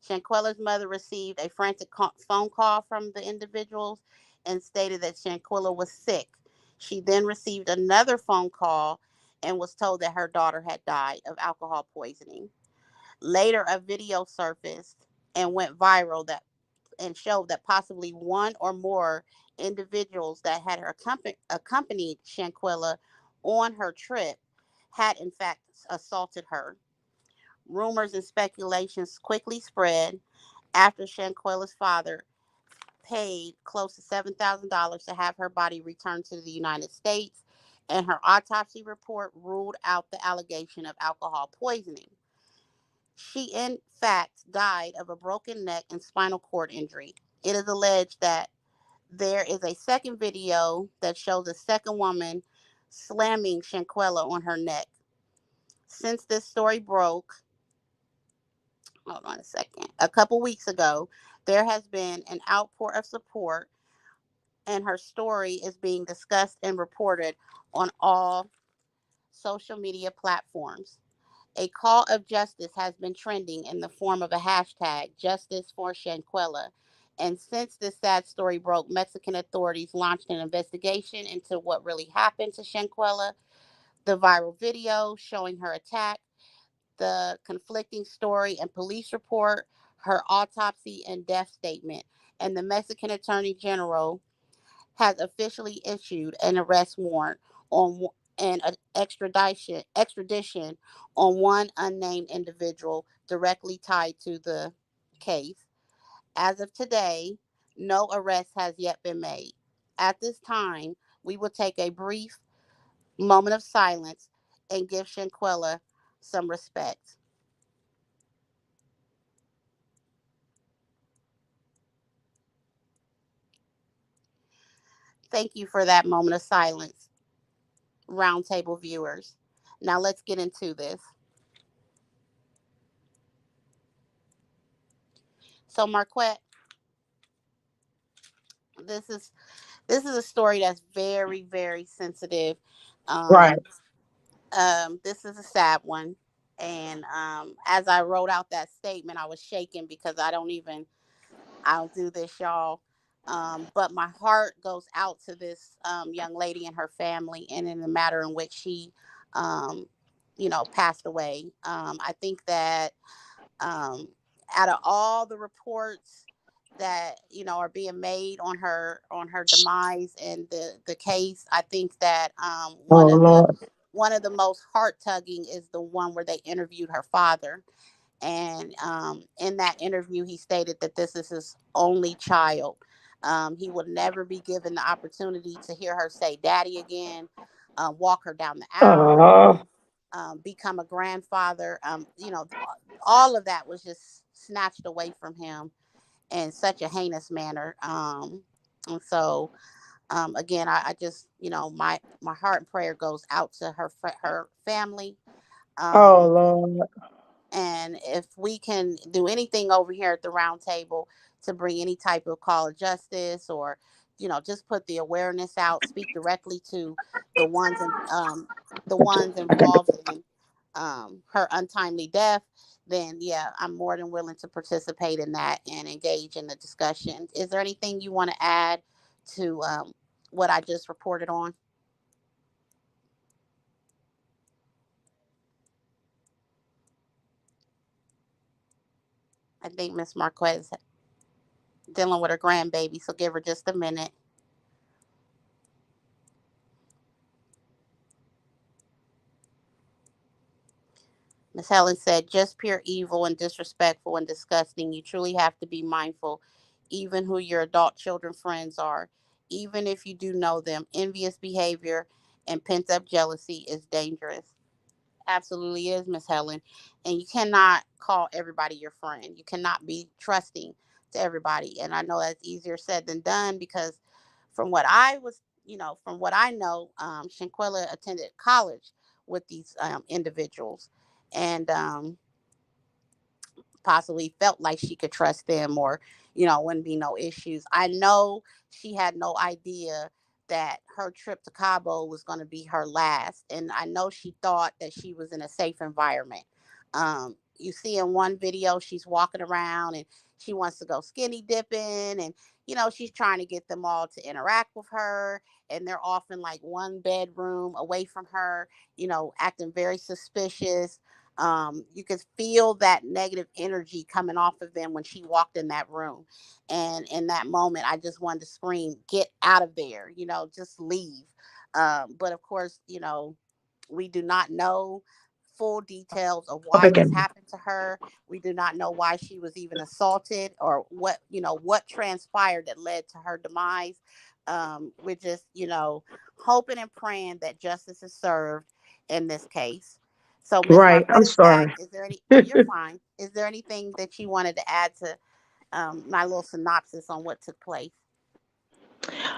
Shanquella's mother received a frantic phone call from the individuals and stated that Shanquella was sick. She then received another phone call and was told that her daughter had died of alcohol poisoning. Later, a video surfaced and went viral that and showed that possibly one or more individuals that had accompanied Shanquella on her trip had in fact assaulted her. Rumors and speculations quickly spread after Shanquella's father paid close to $7,000 to have her body returned to the United States, and her autopsy report ruled out the allegation of alcohol poisoning. She, in fact, died of a broken neck and spinal cord injury. It is alleged that there is a second video that shows a second woman slamming Shanquella on her neck. Since this story broke, hold on a second, a couple weeks ago, there has been an outpour of support, and her story is being discussed and reported on all social media platforms. A call of justice has been trending in the form of a hashtag, Justice for Shanquella. And since this sad story broke, Mexican authorities launched an investigation into what really happened to Shanquella, the viral video showing her attack, the conflicting story and police report, her autopsy and death statement, and the Mexican Attorney General has officially issued an arrest warrant on and an extradition on one unnamed individual directly tied to the case. As of today, No arrest has yet been made. At this time, we will take a brief moment of silence and give Shanquella some respect. Thank you for that moment of silence, roundtable viewers. Now let's get into this. So, Marquette, this is this is a story that's very, very sensitive. Right. Um, this is a sad one, and as I wrote out that statement, I was shaking because I don't do this, y'all. But my heart goes out to this young lady and her family, and in the matter in which she, um, passed away. I think that um, out of all the reports that are being made on her demise and the case, I think that Oh Lord. one of the most heart tugging is the one where they interviewed her father, and in that interview, he stated that this is his only child. He would never be given the opportunity to hear her say "daddy" again, walk her down the aisle, Oh, become a grandfather. All of that was just snatched away from him in such a heinous manner. And so, again, I just, my heart and prayer goes out to her family. oh Um, Lord. and if we can do anything over here at the round table to bring any type of call of justice, or just put the awareness out, speak directly to the ones in, the ones involved in her untimely death, then yeah, I'm more than willing to participate in that and engage in the discussion. Is there anything you want to add to what I just reported on? I think Miss Marquez dealing with her grandbaby, so give her just a minute. Miss Helen said, just pure evil and disrespectful and disgusting. You truly have to be mindful, even who your adult children friends are. Even if you do know them, envious behavior and pent up jealousy is dangerous. Absolutely is, Miss Helen. And you cannot call everybody your friend. You cannot be trusting to everybody. And I know that's easier said than done because from what I was, from what I know, Shanquella attended college with these individuals. And possibly felt like she could trust them, or wouldn't be no issues. I know she had no idea that her trip to Cabo was going to be her last, and I know she thought that she was in a safe environment. You see in one video she's walking around and she wants to go skinny dipping, and she's trying to get them all to interact with her, and they're often like one bedroom away from her, acting very suspicious. You could feel that negative energy coming off of them when she walked in that room. And in that moment, I just wanted to scream, get out of there, just leave. But of course, we do not know full details of why Okay. this happened to her. We do not know why she was even assaulted, or what transpired that led to her demise. We're just, hoping and praying that justice is served in this case. So, Miss Right. I'm Marquette is back. sorry. Is there any? Oh, you're fine. Is there anything that you wanted to add to my little synopsis on what took place?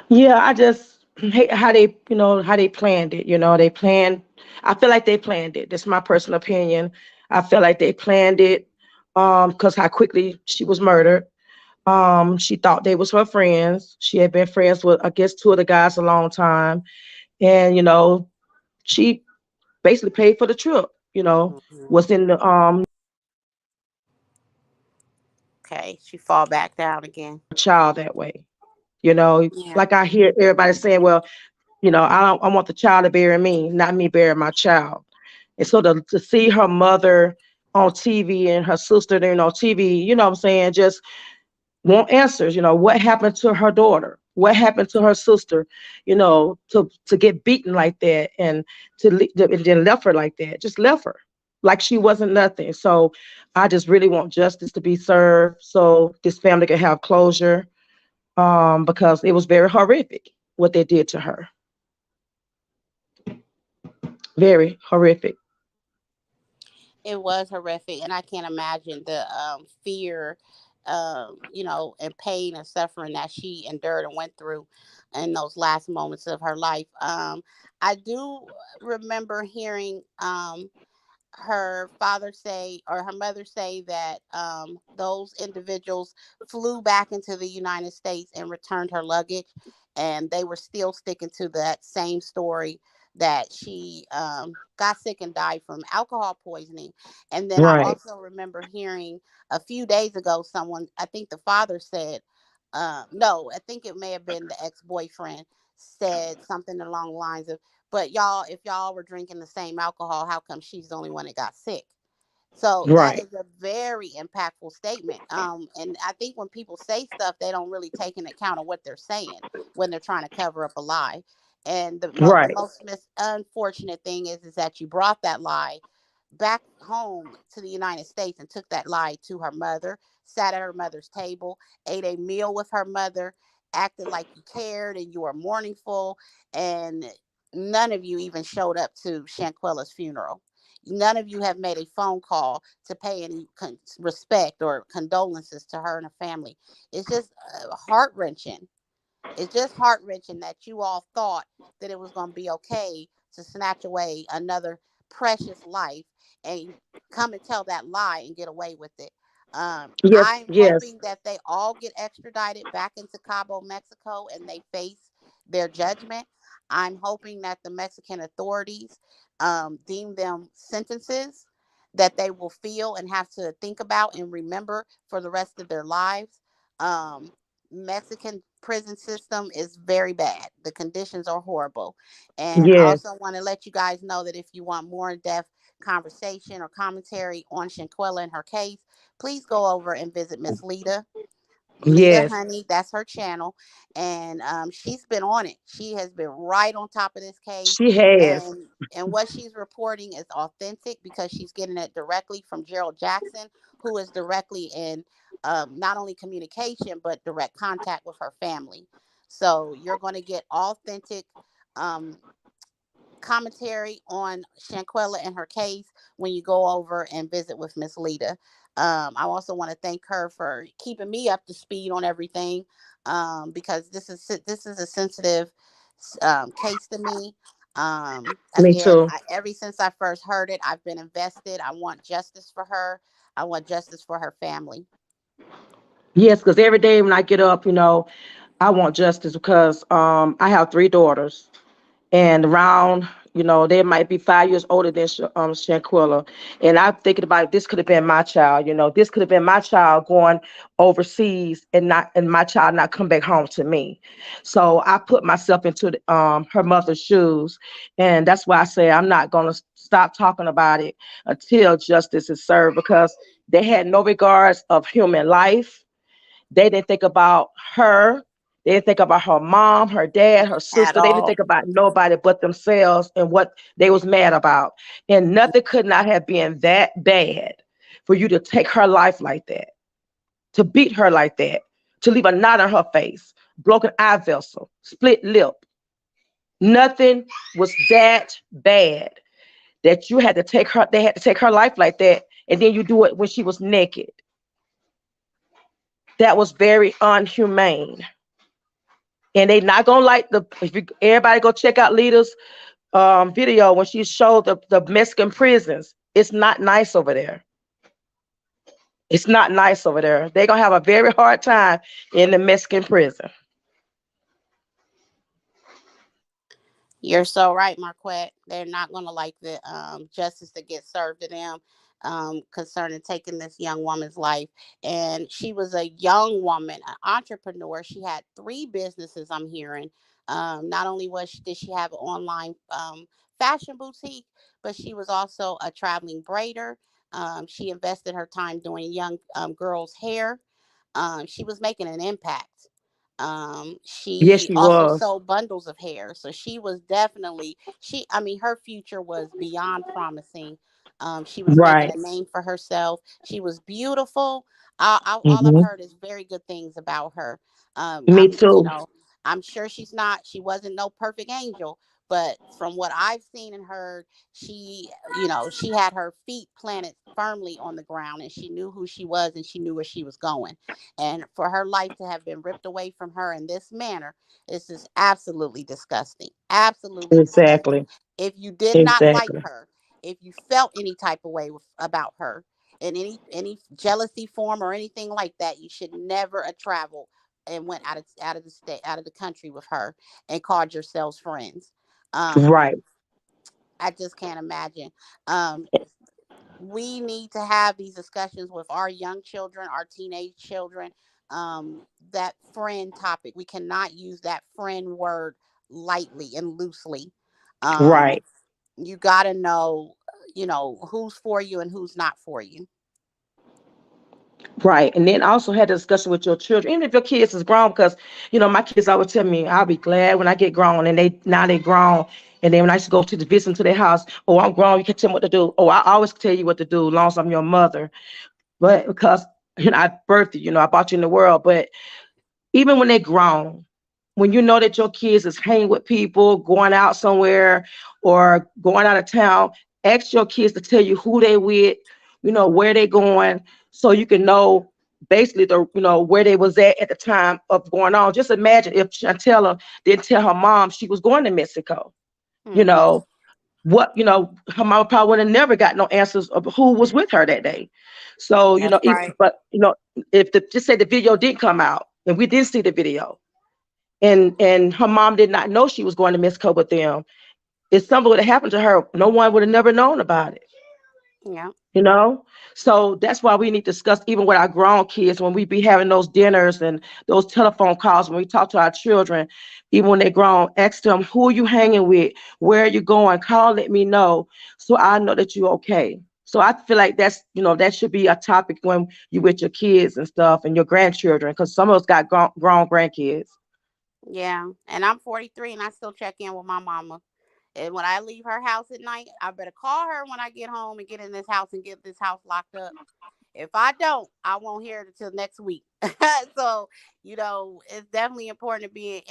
Yeah, I just hate how they, how they planned it. They planned. I feel like they planned it. That's my personal opinion. I feel like they planned it, because how quickly she was murdered. She thought they was her friends. She had been friends with, I guess, two of the guys a long time, and she basically paid for the trip. Mhm. Was in the Okay, she fall back down again. child that way. You know, Yeah. like I hear everybody saying, well, I want the child to bury me, not me bury my child. And so to see her mother on TV and her sister there on TV, what I'm saying, just want answers. What happened to her daughter? What happened to her sister? To get beaten like that, and and then left her like that, just left her like she wasn't nothing. So I just really want justice to be served so this family can have closure. because it was very horrific what they did to her. Very horrific. It was horrific, and I can't imagine the fear, and pain and suffering that she endured and went through in those last moments of her life. I do remember hearing her father say or her mother say that those individuals flew back into the United States and returned her luggage, and they were still sticking to that same story that she got sick and died from alcohol poisoning. And then I Right. also remember hearing a few days ago someone, I think the father said, no, I think it may have been the ex boyfriend, said something along the lines of, but y'all, if y'all were drinking the same alcohol, how come she's the only one that got sick? So that Right. is a very impactful statement. And I think when people say stuff, they don't really take into account of what they're saying when they're trying to cover up a lie. And the Right. most unfortunate thing is that you brought that lie back home to the United States and took that lie to her mother, sat at her mother's table, ate a meal with her mother, acted like you cared and you were mourningful, and none of you even showed up to Shanquella's funeral. None of you have made a phone call to pay any respect or condolences to her and her family. It's just heart wrenching. It's just heart wrenching that you all thought that it was going to be okay to snatch away another precious life and come and tell that lie and get away with it. Yes. I'm Yes. hoping that they all get extradited back into Cabo, Mexico, and they face their judgment. I'm hoping that the Mexican authorities deem them sentences that they will feel and have to think about and remember for the rest of their lives. Um, Mexican prison system is very bad. The conditions are horrible. And I Yes. also want to let you guys know that if you want more in depth conversation or commentary on Shanquella and her case, please go over and visit Miss Lita. Lita Yes. Honey, that's her channel, and she's been on it. She has been right on top of this case, She has. and what she's reporting is authentic because she's getting it directly from Gerald Jackson, who is directly in not only communication but direct contact with her family. So you're going to get authentic um, commentary on Shanquella and her case when you go over and visit with Miss Lita. I also want to thank her for keeping me up to speed on everything, because this is a sensitive case to me. Me Again, too. ever since I first heard it, I've been invested. I want justice for her. I want justice for her family. Yes, because every day when I get up, I want justice because I have three daughters, and around, they might be 5 years older than Shanquilla. And I'm thinking about, this could have been my child. This could have been my child going overseas, and my child not come back home to me. So I put myself into her mother's shoes, and that's why I say I'm not gonna stop talking about it until justice is served, because they had no regards of human life. They didn't think about her. They didn't think about her mom, her dad, her At sister. They didn't all. think about nobody but themselves and what they was mad about. And nothing could not have been that bad for you to take her life like that, to beat her like that, to leave a knot on her face, broken eye vessel, split lip. Nothing was that bad that you had to take her. They had to take her life like that, and then you do it when she was naked. That was very unhumane. And they not gonna like the, if you, everybody go check out Lita's video when she showed the Mexican prisons. It's not nice over there. It's not nice over there. They're gonna have a very hard time in the Mexican prison. You're so right, Marquette. They're not going to like the justice that gets served to them concerning taking this young woman's life. And she was a young woman, an entrepreneur. She had three businesses, I'm hearing. Not only did she have an online fashion boutique, but she was also a traveling braider. She invested her time doing young girls' hair. She was making an impact. Yes, She she also was. sold bundles of hair, so she was definitely I mean, her future was beyond promising. She was making Right. a name for herself. She was beautiful. All I've Hmm. heard is very good things about her. Me too. I'm sure she wasn't no perfect angel, but from what I've seen and heard, she had her feet planted firmly on the ground, and she knew who she was and she knew where she was going. And for her life to have been ripped away from her in this manner, this is absolutely disgusting. Absolutely disgusting. Exactly. If you did not like Exactly. her, if you felt any type of way about her in any jealousy form or anything like that, you should never have traveled and went out of the state, out of the country with her and called yourselves friends. Um, Right. I just can't imagine. Um, we need to have these discussions with our young children, our teenage children. That friend topic, we cannot use that friend word lightly and loosely. Um, Right. you got to know, who's for you and who's not for you. Right. And then also had a discussion with your children, even if your kids is grown, because my kids always tell me I'll be glad when I get grown, and they grown. And then when I used to go to the visit to their house, oh, I'm grown, you can tell me what to do. Oh, I always tell you what to do, as long as I'm your mother. But because I birthed you, I brought you in the world. But even when they're grown, when you know that your kids is hanging with people, going out somewhere or going out of town, ask your kids to tell you who they with, where they going, so you can know basically where they was at the time of going on. Just imagine if Chantella didn't tell her mom she was going to Mexico. You Hmm. know what? Her mom probably would have never got no answers of who was with her that day. So That's if, right. but if just say the video didn't come out and we didn't see the video, and her mom did not know she was going to Mexico with them, if something would have happened to her, no one would have never known about it. Yeah. you know so that's why we need to discuss, even with our grown kids, when we be having those dinners and those telephone calls, when we talk to our children, even when they're grown, ask them, who are you hanging with, where are you going, call, let me know, so I know that you're okay. So I feel like that should be a topic when you with your kids and stuff, and your grandchildren, because some of us got grown grandkids. Yeah. And I'm 43 and I still check in with my mama. And when I leave her house at night, I better call her when I get home and get in this house and get this house locked up. If I don't, I won't hear it until next week. So, it's definitely important to be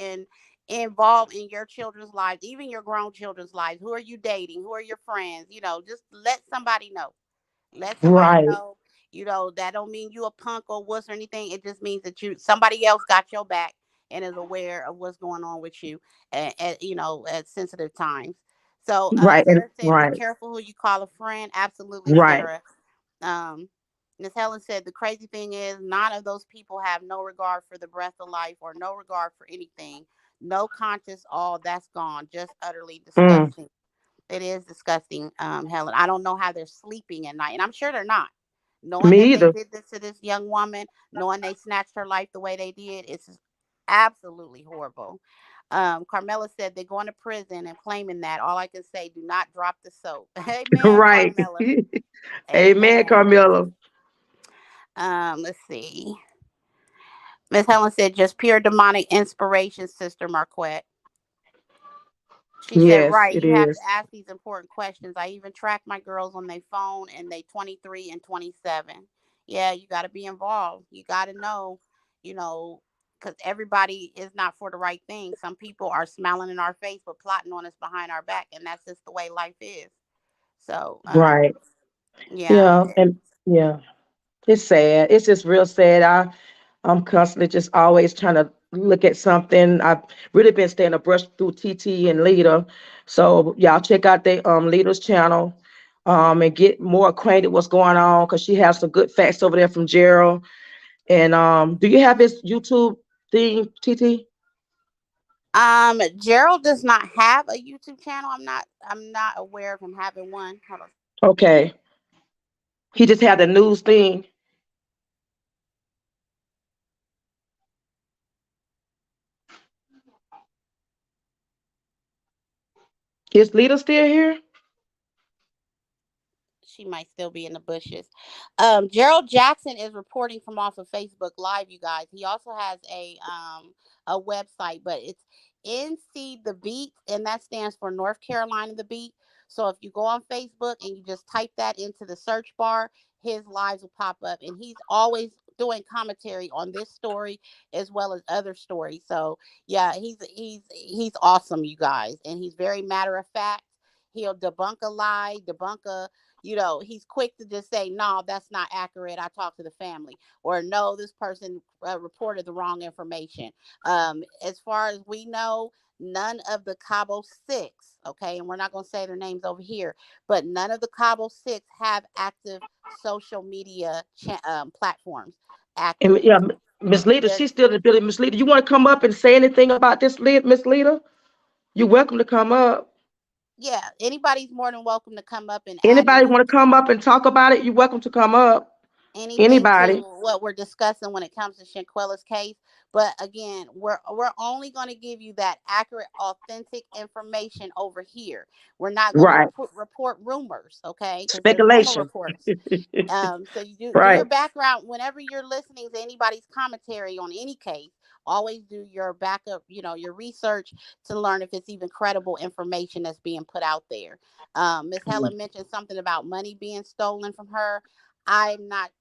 involved in your children's lives, even your grown children's lives. Who are you dating? Who are your friends? Just let somebody know. Let somebody Right. know. That don't mean you a punk or wuss or anything. It just means that somebody else got your back and is aware of what's going on with you at sensitive times. So Right. And Sarah said, be right. careful who you call a friend. Absolutely, Right. Sarah. Um, Miss Helen said the crazy thing is none of those people have no regard for the breath of life or no regard for anything. No conscience, all that's gone. Just utterly Mm, disgusting. It is disgusting, Helen. I don't know how they're sleeping at night, and I'm sure they're not. Knowing me that they either. did this to this young woman, knowing they snatched her life the way they did, it's absolutely horrible. Carmela said they're going to prison and claiming that. All I can say, do not drop the soap. Amen, Right. Carmela. Amen, Amen. Carmela. Let's see. Miss Helen said, just pure demonic inspiration, Sister Marquette. She said, Yes, right, it you have is. to ask these important questions. I even track my girls on their phone and they 23 and 27. Yeah, you got to be involved. You got to know, you know, because everybody is not for the right thing. Some people are smiling in our face, but plotting on us behind our back. And that's just the way life is. So, Right. yeah. Yeah. And yeah, it's sad. It's just real sad. I'm constantly just always trying to look at something. I've really been staying abreast through TT and Lita. So y'all check out the Lita's channel, and get more acquainted what's going on, because she has some good facts over there from Gerald. And do you have his YouTube thing, TT? Gerald does not have a YouTube channel. I'm not aware of him having one. Hold on. Okay. He just had the news thing. Is Lita still here? She might still be in the bushes. Gerald Jackson is reporting from off of Facebook Live, you guys. He also has a website, but it's NC the Beat, and that stands for North Carolina the Beat. So if you go on Facebook and you just type that into the search bar, his lives will pop up, and he's always doing commentary on this story as well as other stories. So yeah, he's awesome, you guys, and he's very matter of fact. He'll debunk a lie, debunk a, he's quick to just say, no, that's not accurate. I talked to the family, or no, this person reported the wrong information. As far as we know, none of the Cabo Six, okay, and we're not going to say their names over here, but none of the Cabo Six have active social media platforms And active. yeah, Miss Lita, They're, she's still in the building. Miss Lita, you want to come up and say anything about this, Miss Lita? You're welcome to come up. yeah, anybody's more than welcome to come up and add Anybody want to come up and talk about it? You're welcome to come up. anything to Anybody. what we're discussing when it comes to Shanquella's case. But again, we're only going to give you that accurate, authentic information over here. We're not going to Right. report rumors, okay? Because there's rumor Speculation. reports. So you do Right. your background whenever you're listening to anybody's commentary on any case. Always do your backup, your research to learn if it's even credible information that's being put out there. Miss Helen mentioned something about money being stolen from her. I'm not,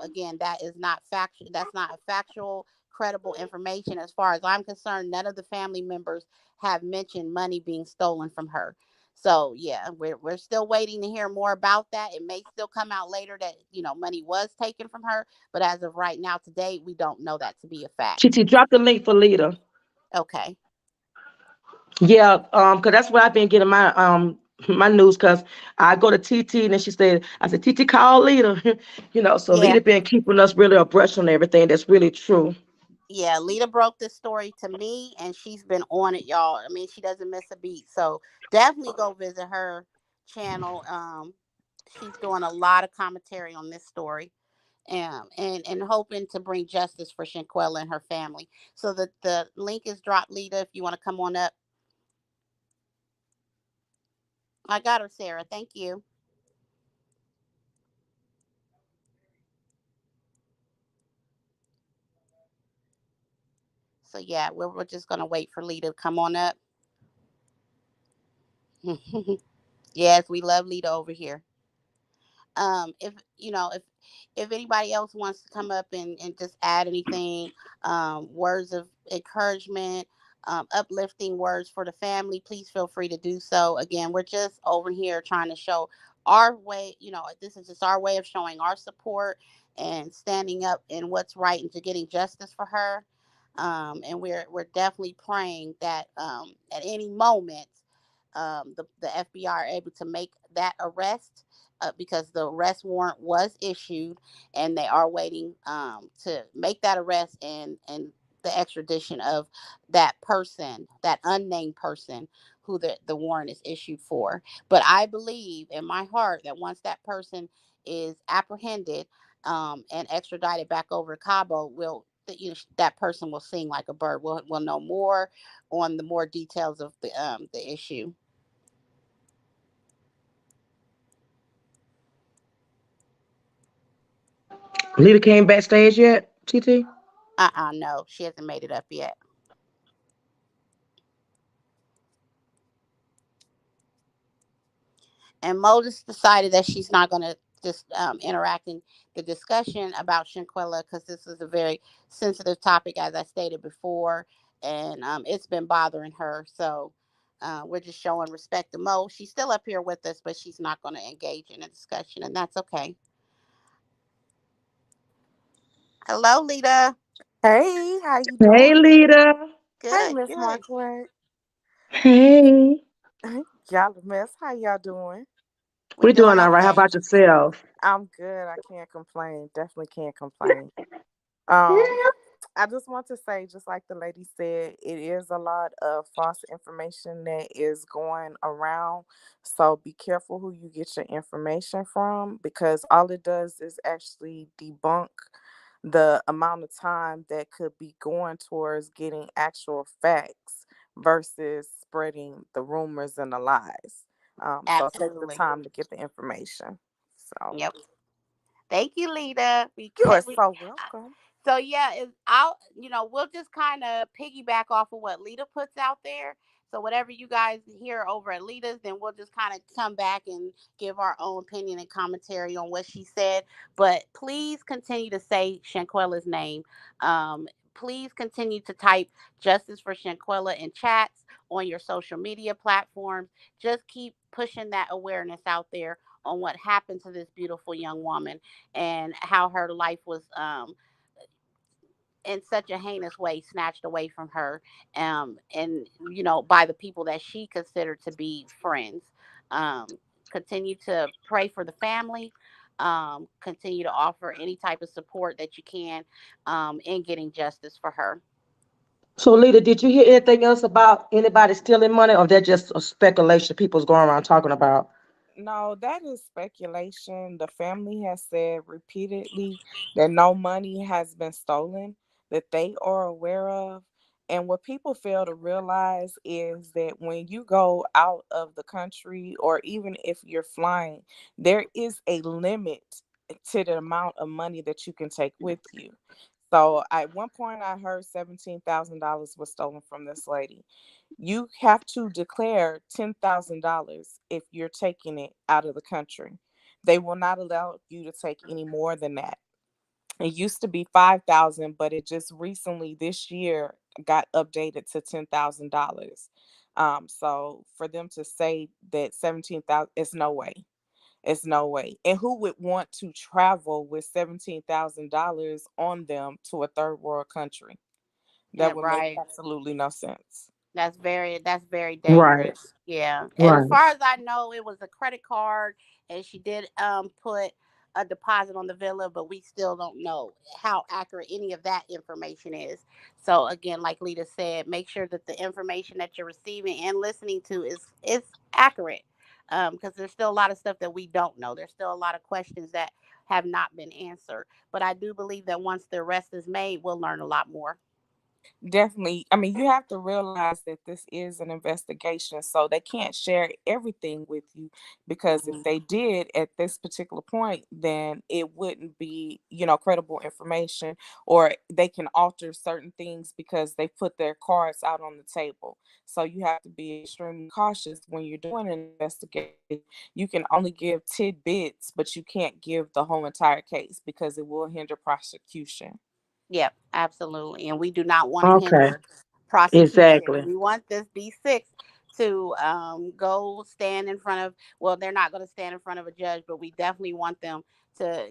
again, that is not factual. That's not a factual, credible information. As far as I'm concerned, none of the family members have mentioned money being stolen from her. So yeah, we're still waiting to hear more about that. It may still come out later that money was taken from her, but as of right now, today, we don't know that to be a fact. TT, drop the link for Lita. Okay. Yeah, cause that's where I've been getting my news. Cause I go to TT and then she said, I said, TT, call Lita. So Yeah. Lita been keeping us really abreast on everything. That's really true. Yeah, Lita broke this story to me, and she's been on it, y'all. I mean, she doesn't miss a beat. So definitely go visit her channel. She's doing a lot of commentary on this story, and hoping to bring justice for Shanquella and her family. So the link is dropped, Lita. If you want to come on up, I got her, Sarah. Thank you. So yeah, we're just gonna wait for Lita to come on up. Yes, we love Lita over here. If if anybody else wants to come up and just add anything, words of encouragement, uplifting words for the family, please feel free to do so. Again, we're just over here trying to show our way. This is just our way of showing our support and standing up in what's right and to getting justice for her. And we're definitely praying that at any moment the FBI are able to make that arrest, because the arrest warrant was issued, and they are waiting to make that arrest and the extradition of that person, that unnamed person who the warrant is issued for. But I believe in my heart that once that person is apprehended and extradited back over to Cabo, that person will sing like a bird. We'll know more on the more details of the issue. Lita came backstage yet, TT? No, she hasn't made it up yet. And Mo just decided that she's not going to just interact in the discussion about Shanquella, because this is a very sensitive topic, as I stated before, and it's been bothering her. So we're just showing respect to Mo. She's still up here with us, but she's not going to engage in a discussion, and that's okay. Hello, Lita. Hey, how you Hey, doing? Lita. Hey, Good, Miss good. Marquette. Hey. Y'all a mess. How y'all doing? We're We're doing doing all right. How okay. about yourself? I'm good. I can't complain. Definitely can't complain. Um, I just want to say, just like the lady said, it is a lot of false information that is going around. So be careful who you get your information from, because all it does is actually debunk the amount of time that could be going towards getting actual facts versus spreading the rumors and the lies. So take the Absolutely. time to get the information. So Yep. Thank you, Lita. you are so welcome. So yeah, we'll just kind of piggyback off of what Lita puts out there. So whatever you guys hear over at Lita's, then we'll just kind of come back and give our own opinion and commentary on what she said. But please continue to say Shanquella's name. Please continue to type Justice for Shanquella in chats on your social media platforms. Just keep pushing that awareness out there on what happened to this beautiful young woman and how her life was in such a heinous way snatched away from her, and by the people that she considered to be friends. Continue to pray for the family. Continue to offer any type of support that you can in getting justice for her. So, Lita, did you hear anything else about anybody stealing money, or that just a speculation people's going around talking about? No, that is speculation. The family has said repeatedly that no money has been stolen that they are aware of. And what people fail to realize is that when you go out of the country, or even if you're flying, there is a limit to the amount of money that you can take with you. So at one point, I heard $17,000 was stolen from this lady. You have to declare $10,000 if you're taking it out of the country. They will not allow you to take any more than that. It used to be 5,000, but it just recently this year got updated to $10,000. So for them to say that 17,000, it's no way. It's no way. And who would want to travel with $17,000 on them to a third world country? Yeah, That would make right. absolutely no sense. That's very Right, dangerous. Yeah. And as right. far as I know, it was a credit card and she did put a deposit on the villa, but we still don't know how accurate any of that information is. So again, like Lita said, make sure that the information that you're receiving and listening to is accurate. Because there's still a lot of stuff that we don't know. There's still a lot of questions that have not been answered. But I do believe that once the arrest is made, we'll learn a lot more. Definitely. I mean, you have to realize that this is an investigation, so they can't share everything with you, because if Mhm. they did at this particular point, then it wouldn't be, credible information, or they can alter certain things because they put their cards out on the table. So you have to be extremely cautious when you're doing an investigation. You can only give tidbits, but you can't give the whole entire case because it will hinder prosecution. Yep, absolutely. And we do not want to Okay, hinder prosecution. exactly. We want this B6 to go stand in front of, well, they're not going to stand in front of a judge, but we definitely want them to,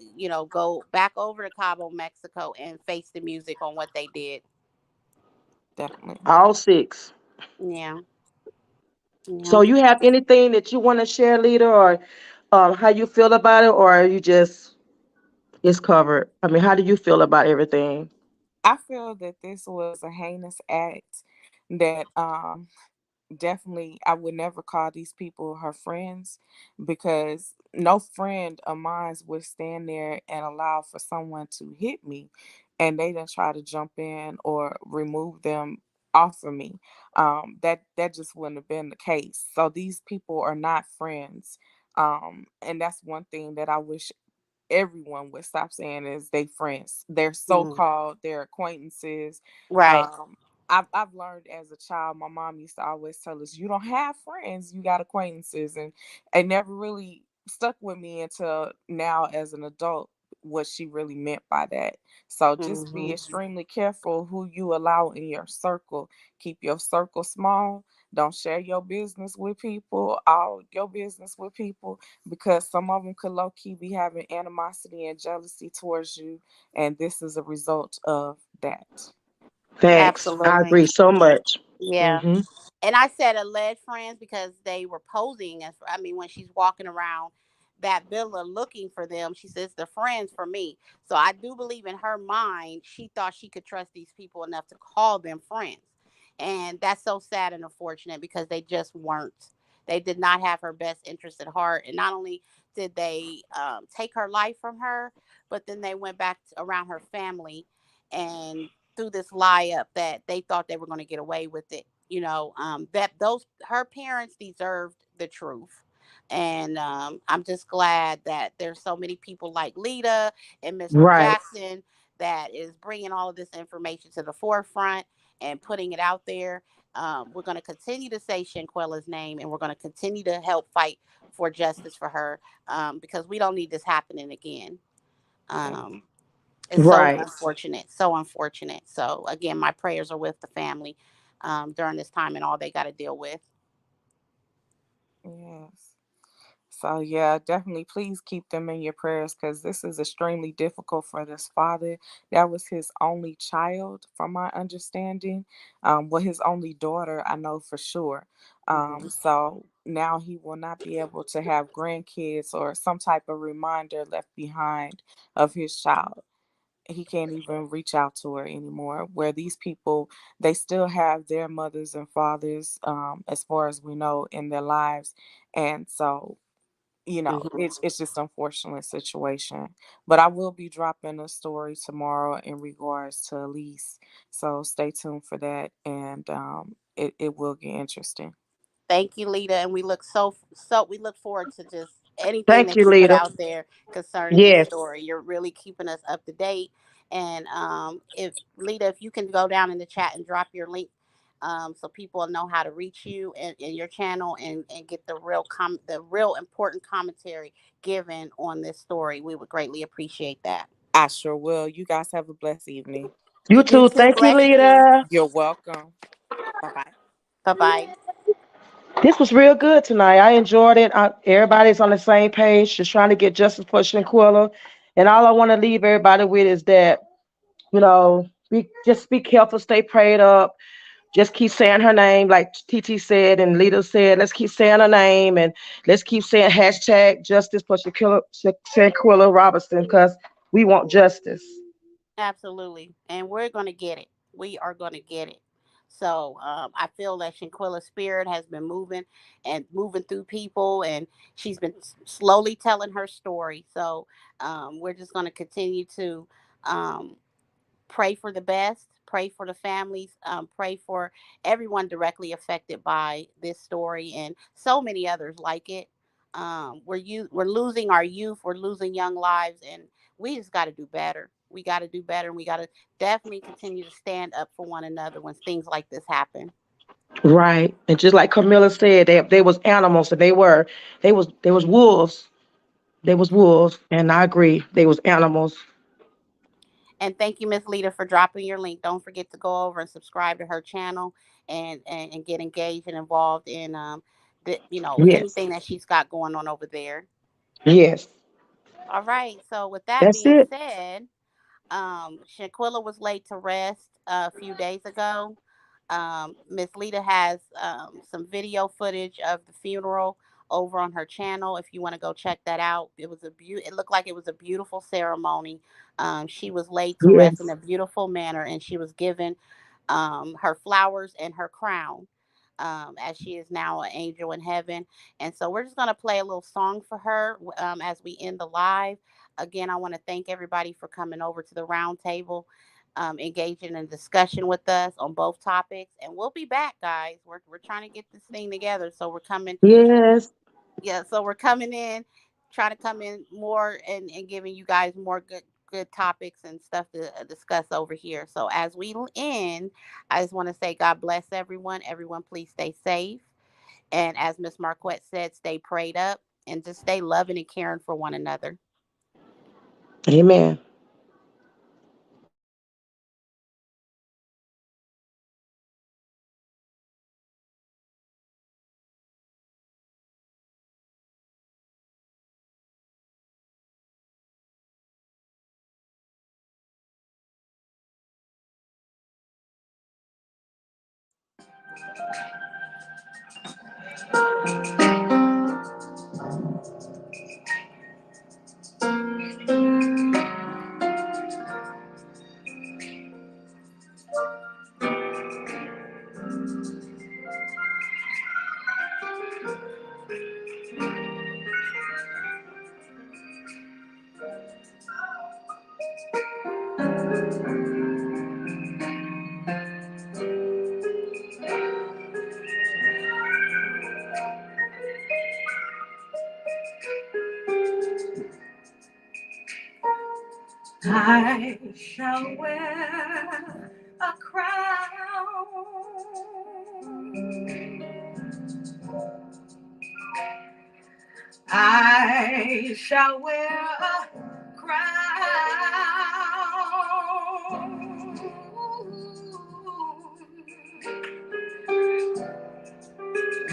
go back over to Cabo, Mexico and face the music on what they did. Definitely. All six. Yeah. So, Yeah. you have anything that you want to share, Lita, or how you feel about it, or are you just it's covered? I mean, how do you feel about everything? I feel that this was a heinous act that definitely I would never call these people her friends, because no friend of mine would stand there and allow for someone to hit me and they didn't try to jump in or remove them off of me. That just wouldn't have been the case. So these people are not friends. And that's one thing that I wish everyone would stop saying is they friends. They're so Mhm. called, they're acquaintances. Right. Um, I've learned as a child, my mom used to always tell us, you don't have friends, you got acquaintances. And it never really stuck with me until now as an adult, what she really meant by that. So just be Hmm. extremely careful who you allow in your circle. Keep your circle small. Don't share your business with people, all your business with people, because some of them could low key be having animosity and jealousy towards you, and this is a result of that. Facts. I Absolutely. agree so much. Yeah. Hmm. And I said alleged friends because they were posing as, I mean, when she's walking around that villa looking for them, she says they're friends for me. So I do believe in her mind, she thought she could trust these people enough to call them friends. And that's so sad and unfortunate because they just weren't. They did not have her best interest at heart. And not only did they take her life from her, but then they went back around her family and threw this lie up that they thought they were going to get away with it. That those her parents deserved the truth. And I'm just glad that there's so many people like Lita and Mr. Right. Jackson that is bringing all of this information to the forefront and putting it out there. we're going to continue to say Shanquella's name, and we're going to continue to help fight for justice for her, because we don't need this happening again. Um, it's so Right. unfortunate, so unfortunate. So again, my prayers are with the family during this time and all they got to deal with. Yes. So yeah, definitely please keep them in your prayers because this is extremely difficult for this father. That was his only child, from my understanding. Well, his only daughter, I know for sure. Hmm. So now he will not be able to have grandkids or some type of reminder left behind of his child. He can't even reach out to her anymore. Where these people, they still have their mothers and fathers, as far as we know, in their lives, and so Hmm. it's just unfortunate situation. But I will be dropping a story tomorrow in regards to Elise, so stay tuned for that, and it will get interesting. Thank you, Lita, and we look forward to just anything Thank that you, you put Lita. out there concerning this Yes. story. You're really keeping us up to date. And if Lita, if you can go down in the chat and drop your link, so people know how to reach you and your channel, and get the real important commentary given on this story, we would greatly appreciate that. I sure will. You guys have a blessed evening. You You too. too. Thank you, Bless you. Lita. You're welcome. Bye bye. Bye bye. This was real good tonight. I enjoyed it. Everybody's on the same page, just trying to get justice for Shanquella. And all I want to leave everybody with is that, just be careful, stay prayed up. Just keep saying her name, like TT said and Lita said. Let's keep saying her name, and let's keep saying hashtag justice for Shanquella Robinson, because we want justice. Absolutely. And we're going to get it. We are going to get it. So I feel that Shanquilla's spirit has been moving and moving through people, and she's been slowly telling her story. So we're just going to continue to um, pray for the best, pray for the families, pray for everyone directly affected by this story and so many others like it. We're losing our youth, we're losing young lives, and we just got to do better. We got to do better, and we got to definitely continue to stand up for one another when things like this happen. Right. And just like Camilla said, they was animals, and they was wolves. They was wolves, and I agree. They was animals. And thank you, Miss Lita, for dropping your link. Don't forget to go over and subscribe to her channel, and get engaged and involved in Yes. anything that she's got going on over there. Yes. All right. So with that That's being it. said, Shaquilla was laid to rest a few days ago. Miss Lita has some video footage of the funeral over on her channel. If you want to go check that out, it looked like it was a beautiful ceremony. She was laid to rest in Yes. a beautiful manner, and she was given her flowers and her crown. As she is now an angel in heaven. And so we're just going to play a little song for her as we end the live. Again, I want to thank everybody for coming over to the round table, engaging in discussion with us on both topics. And we'll be back, guys. We're trying to get this thing together. So we're coming, Yes. yeah, so we're coming in, trying to come in more and giving you guys more good topics and stuff to discuss over here. So as we end, I just want to say God bless everyone. Everyone, please stay safe. And as Miss Marquette said, stay prayed up and just stay loving and caring for one another. Amen. I shall wear a crown I shall wear a crown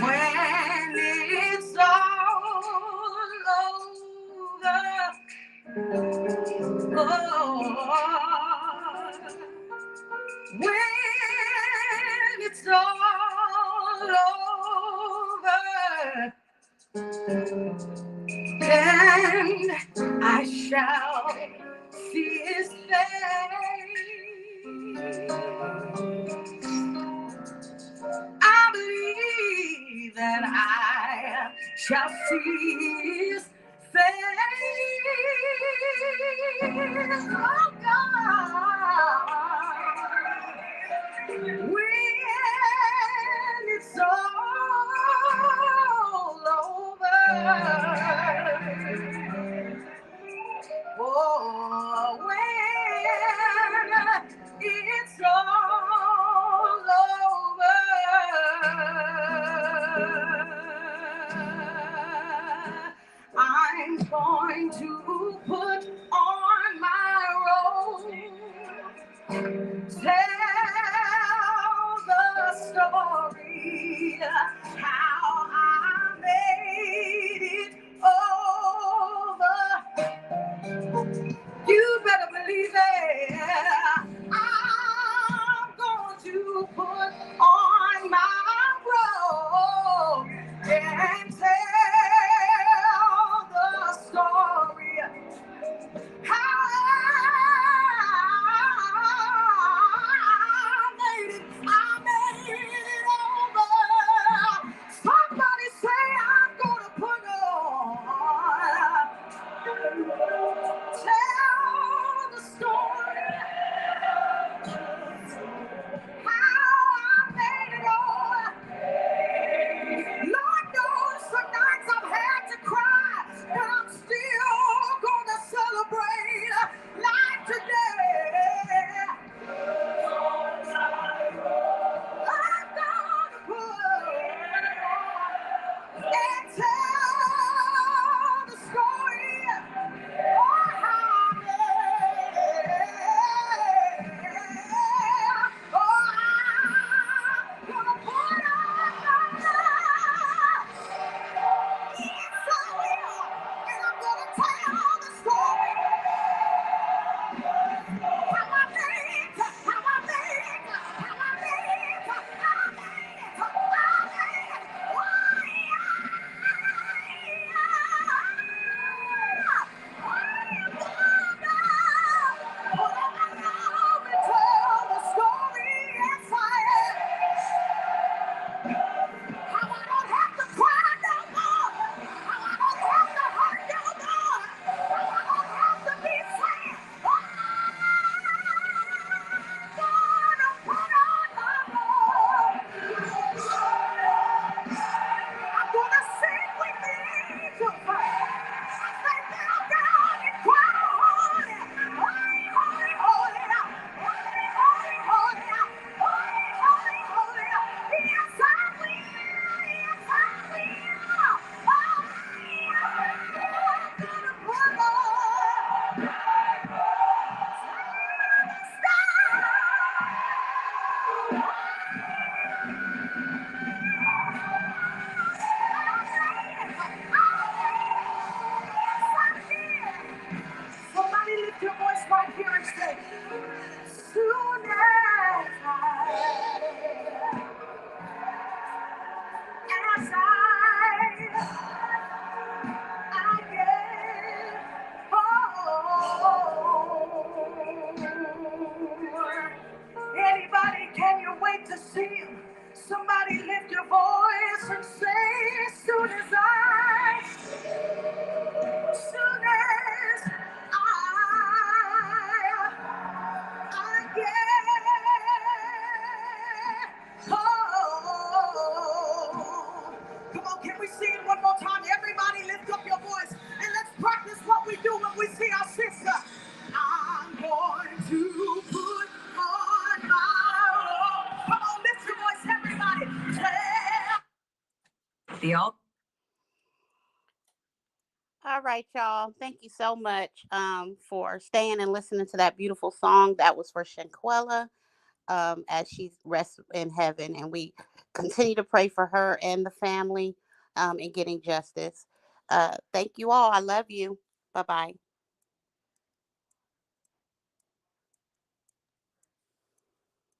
when it's all over. Oh, when it's all over, then I shall see his face. I believe that I shall see his face. Oh God. When it's all over, oh, when it's all over, I'm going to put on my robe. Tell the story how I made it over. You better believe it. I'm going to put on my robe and tell the story. I made it over. Somebody say I'm gonna put on. Tell the story how I made it over. Lord knows some nights I've had to cry, but I'm still gonna celebrate life today. I'm gonna put and tell the story. Oh, how I made it. Oh, I'm gonna put on yes, I will. And I'm gonna tell the story. How I made it, how I made it, how I made it, how I made it, how I made it. I'm gonna sing with the angels. I say, now God and cry, holy, holy, holy, holy, holy, holy, holy, holy, holy, holy. Yes, I will. Yes, I will. I'm gonna put on. Somebody lift your voice right here and say, soon as I get home. Anybody, can you wait to see him? Somebody lift your voice and say, soon as I get home. Come on, can we sing it one more time? Everybody lift up your voice and let's practice what we do when we see our sister. I'm going to put on my robe. Come on, lift your voice, everybody. The all. All right, y'all. Thank you so much for staying and listening to that beautiful song. That was for Shanquella as she rests in heaven. And we continue to pray for her and the family in getting justice. Thank you all. I love you. Bye bye.